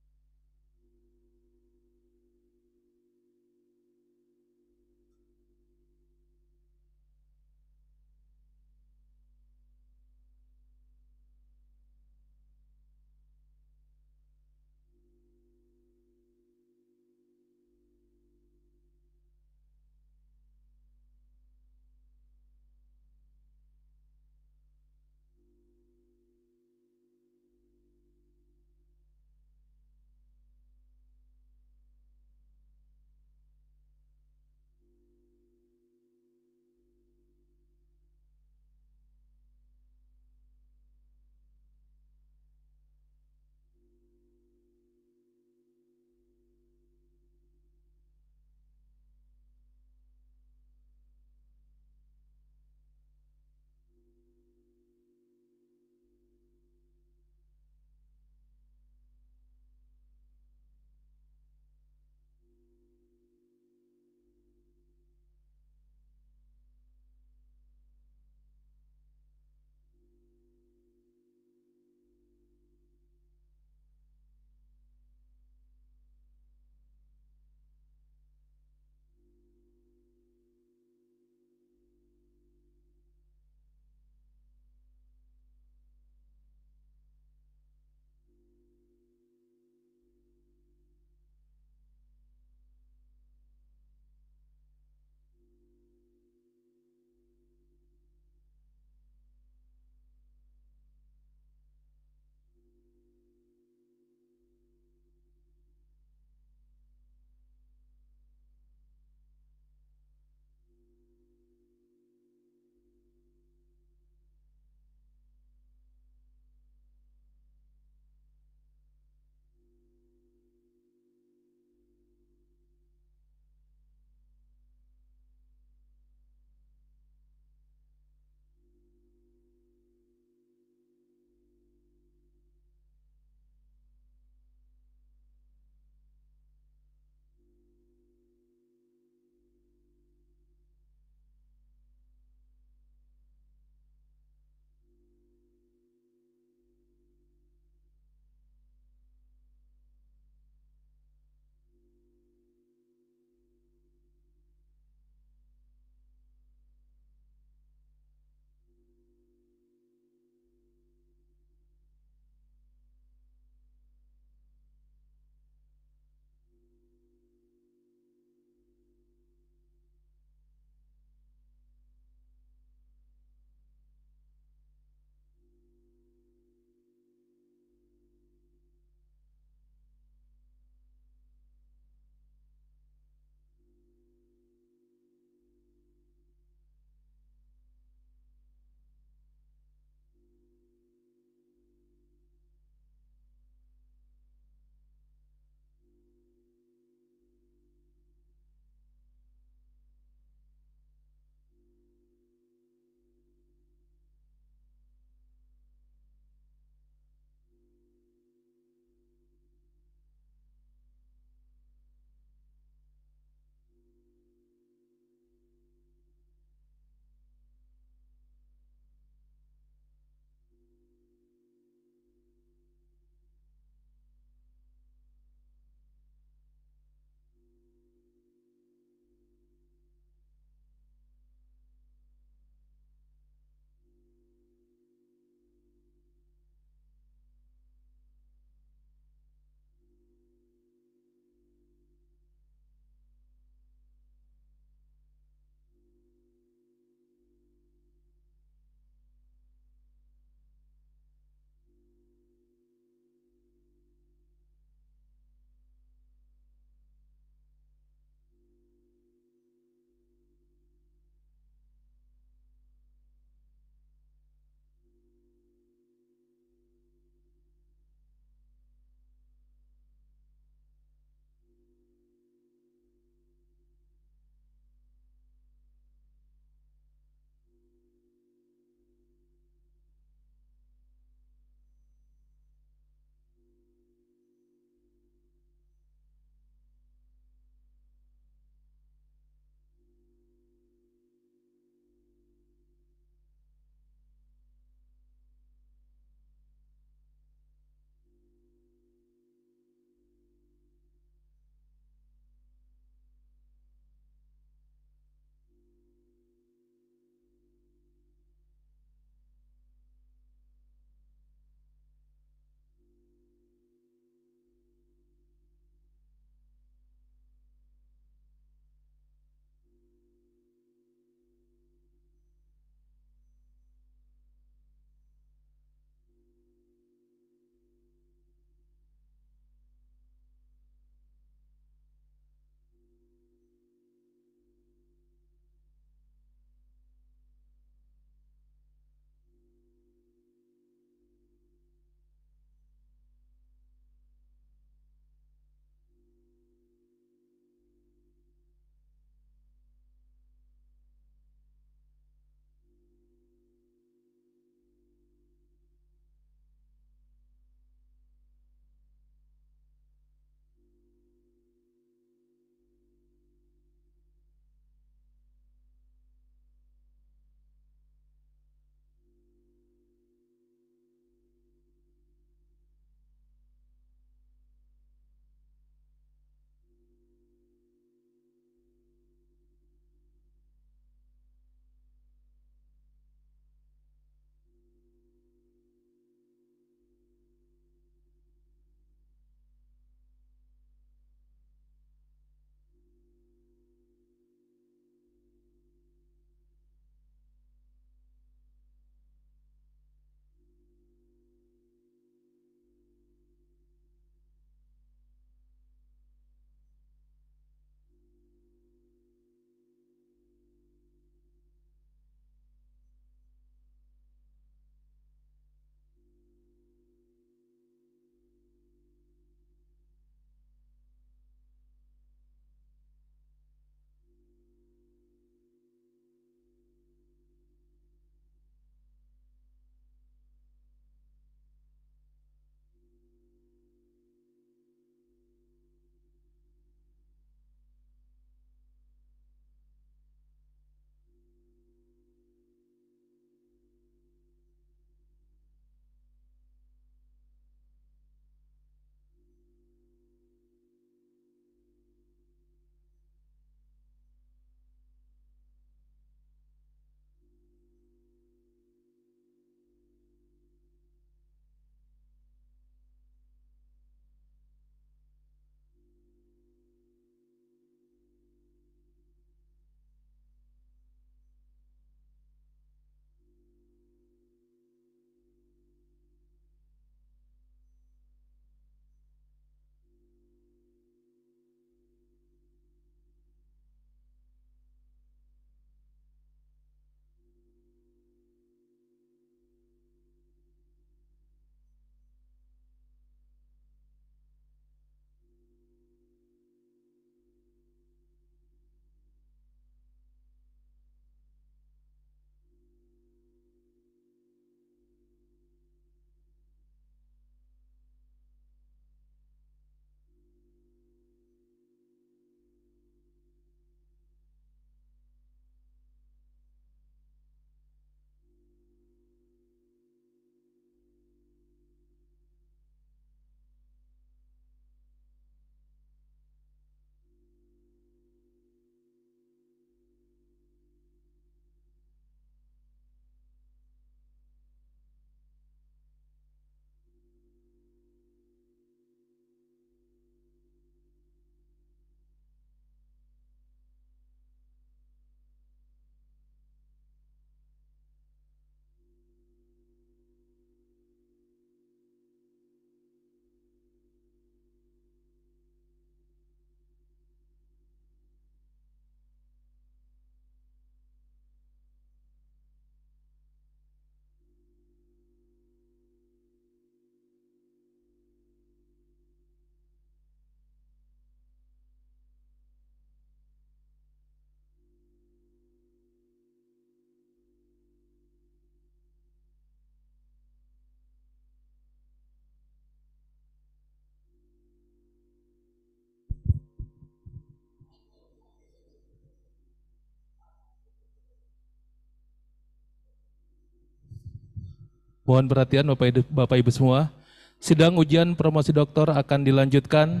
Mohon perhatian Bapak Ibu semua. Sidang ujian promosi doktor akan dilanjutkan.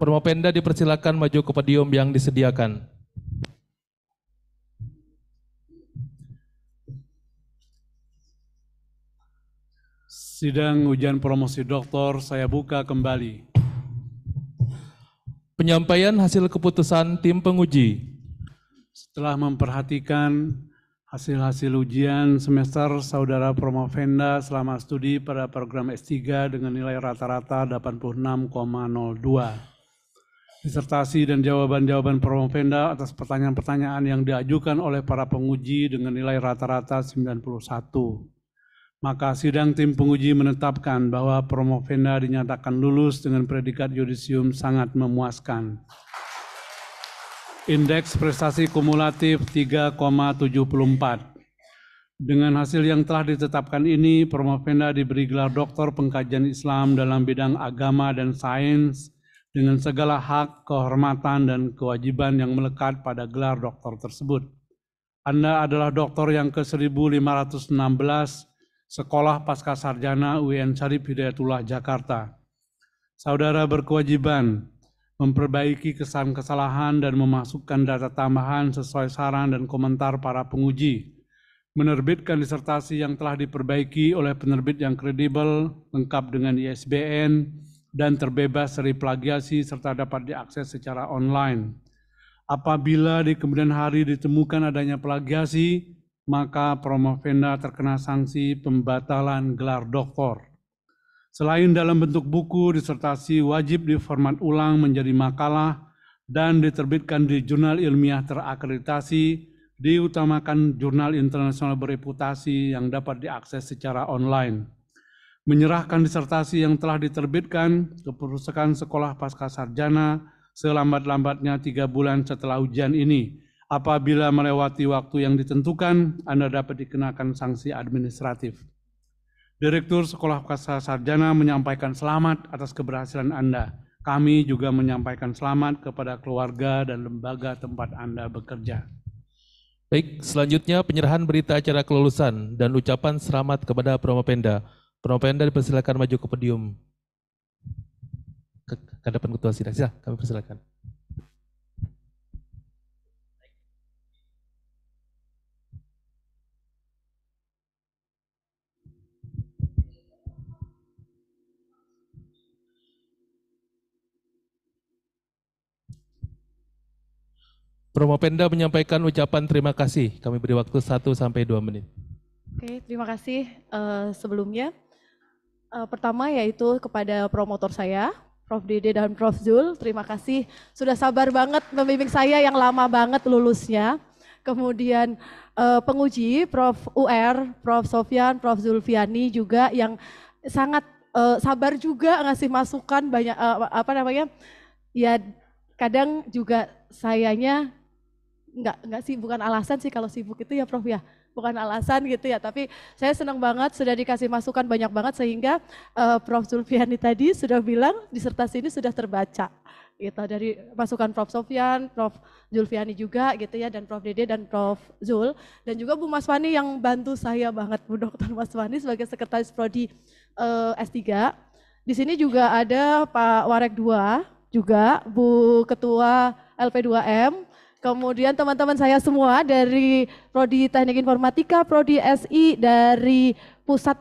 Promopenda dipersilakan maju ke podium yang disediakan. Sidang ujian promosi doktor saya buka kembali. Penyampaian hasil keputusan tim penguji. Setelah memperhatikan hasil-hasil ujian semester saudara Promovenda selama studi pada program S3 dengan nilai rata-rata 86,02. Disertasi dan jawaban-jawaban Promovenda atas pertanyaan-pertanyaan yang diajukan oleh para penguji dengan nilai rata-rata 91. Maka sidang tim penguji menetapkan bahwa Promovenda dinyatakan lulus dengan predikat yudisium sangat memuaskan. Indeks prestasi kumulatif 3,74. Dengan hasil yang telah ditetapkan ini, Promovenda diberi gelar doktor pengkajian Islam dalam bidang agama dan sains dengan segala hak, kehormatan, dan kewajiban yang melekat pada gelar doktor tersebut. Anda adalah doktor yang ke-1516 Sekolah Pascasarjana UIN Syarif Hidayatullah Jakarta. Saudara berkewajiban memperbaiki kesalahan dan memasukkan data tambahan sesuai saran dan komentar para penguji. Menerbitkan disertasi yang telah diperbaiki oleh penerbit yang kredibel, lengkap dengan ISBN, dan terbebas dari plagiasi serta dapat diakses secara online. Apabila di kemudian hari ditemukan adanya plagiasi, maka Promovenda terkena sanksi pembatalan gelar doktor. Selain dalam bentuk buku, disertasi wajib diformat ulang menjadi makalah dan diterbitkan di jurnal ilmiah terakreditasi, diutamakan jurnal internasional bereputasi yang dapat diakses secara online. Menyerahkan disertasi yang telah diterbitkan ke Perpustakaan Sekolah Pascasarjana selambat-lambatnya 3 bulan setelah ujian ini. Apabila melewati waktu yang ditentukan, Anda dapat dikenakan sanksi administratif. Direktur Sekolah Pascasarjana menyampaikan selamat atas keberhasilan Anda. Kami juga menyampaikan selamat kepada keluarga dan lembaga tempat Anda bekerja. Baik, selanjutnya penyerahan berita acara kelulusan dan ucapan selamat kepada Promovenda. Promovenda dipersilakan maju ke podium. Ke hadapan Ketua Sidang. Silakan, kami persilakan. Promovenda menyampaikan ucapan terima kasih. Kami beri waktu 1 sampai 2 menit. Oke, terima kasih sebelumnya. Pertama yaitu kepada promotor saya, Prof. Dede dan Prof. Zul. Terima kasih sudah sabar banget membimbing saya yang lama banget lulusnya. Kemudian penguji Prof. UR, Prof. Sofyan, Prof. Zulfiani juga yang sangat sabar juga ngasih masukan banyak ya kadang juga sayanya enggak sih, bukan alasan sih kalau sibuk itu ya Prof ya, bukan alasan gitu ya, tapi saya senang banget sudah dikasih masukan banyak banget sehingga Prof. Zulfiani tadi sudah bilang disertasi ini sudah terbaca gitu, dari masukan Prof. Sofyan, Prof. Zulfiani juga gitu ya, dan Prof. Dede dan Prof. Zul, dan juga Bu Maswani yang bantu saya banget, Bu Dr. Maswani sebagai sekretaris prodi S3. Di sini juga ada Pak Warek 2 juga, Bu Ketua LP2M, kemudian teman-teman saya semua dari Prodi Teknik Informatika, Prodi SI, dari pusat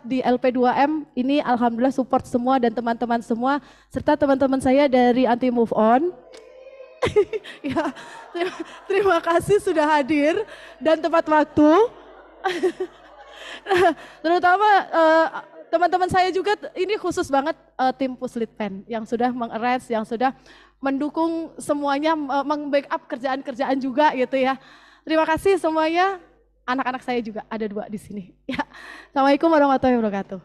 di LP2M, ini alhamdulillah support semua dan teman-teman semua, serta teman-teman saya dari Anti Move On. Ya, terima kasih sudah hadir dan tepat waktu. Terutama teman-teman saya juga ini khusus banget tim Puslitpen yang sudah mengarrange, yang sudah mendukung semuanya, meng-backup kerjaan-kerjaan juga gitu ya. Terima kasih semuanya. Anak-anak saya juga ada 2 di sini. Ya. Assalamualaikum warahmatullahi wabarakatuh.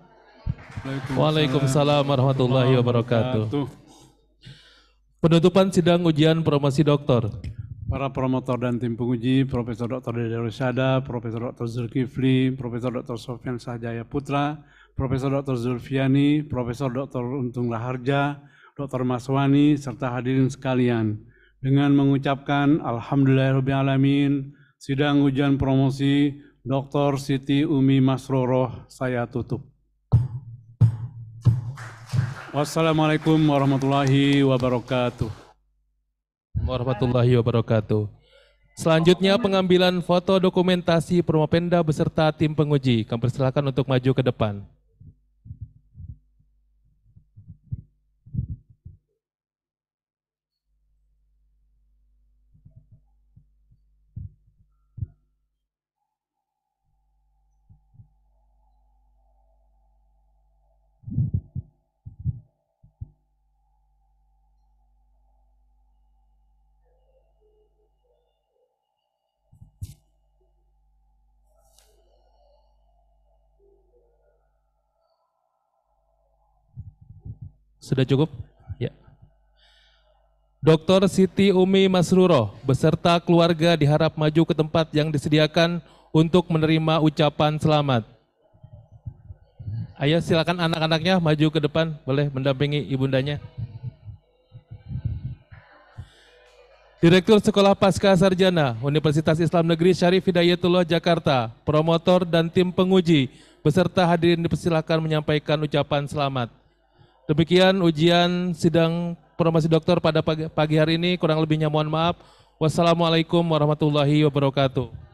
Waalaikumsalam warahmatullahi wabarakatuh. Penutupan sidang ujian promosi doktor. Para promotor dan tim penguji, Profesor Dr. Dede Rosyada, Profesor Dr. Zulkifli, Profesor Dr. Sofyan Sahjaya Putra, Profesor Dr. Zulfiani, Profesor Dr. Untung Raharja, Dr. Maswani, serta hadirin sekalian. Dengan mengucapkan Alhamdulillahirrahmanirrahim, sidang ujian promosi Dr. Siti Umi Masroroh saya tutup. Wassalamualaikum warahmatullahi wabarakatuh. Warahmatullahi wabarakatuh. Selanjutnya pengambilan foto dokumentasi Promopenda beserta tim penguji. Kami persilakan untuk maju ke depan. Sudah cukup? Ya. Dr. Siti Umi Masroroh beserta keluarga diharap maju ke tempat yang disediakan untuk menerima ucapan selamat. Ayo silakan anak-anaknya maju ke depan, boleh mendampingi ibundanya. Direktur Sekolah Pasca Sarjana Universitas Islam Negeri Syarif Hidayatullah Jakarta, promotor dan tim penguji beserta hadirin dipersilakan menyampaikan ucapan selamat. Demikian ujian sidang promosi doktor pada pagi hari ini, kurang lebihnya mohon maaf. Wassalamualaikum warahmatullahi wabarakatuh.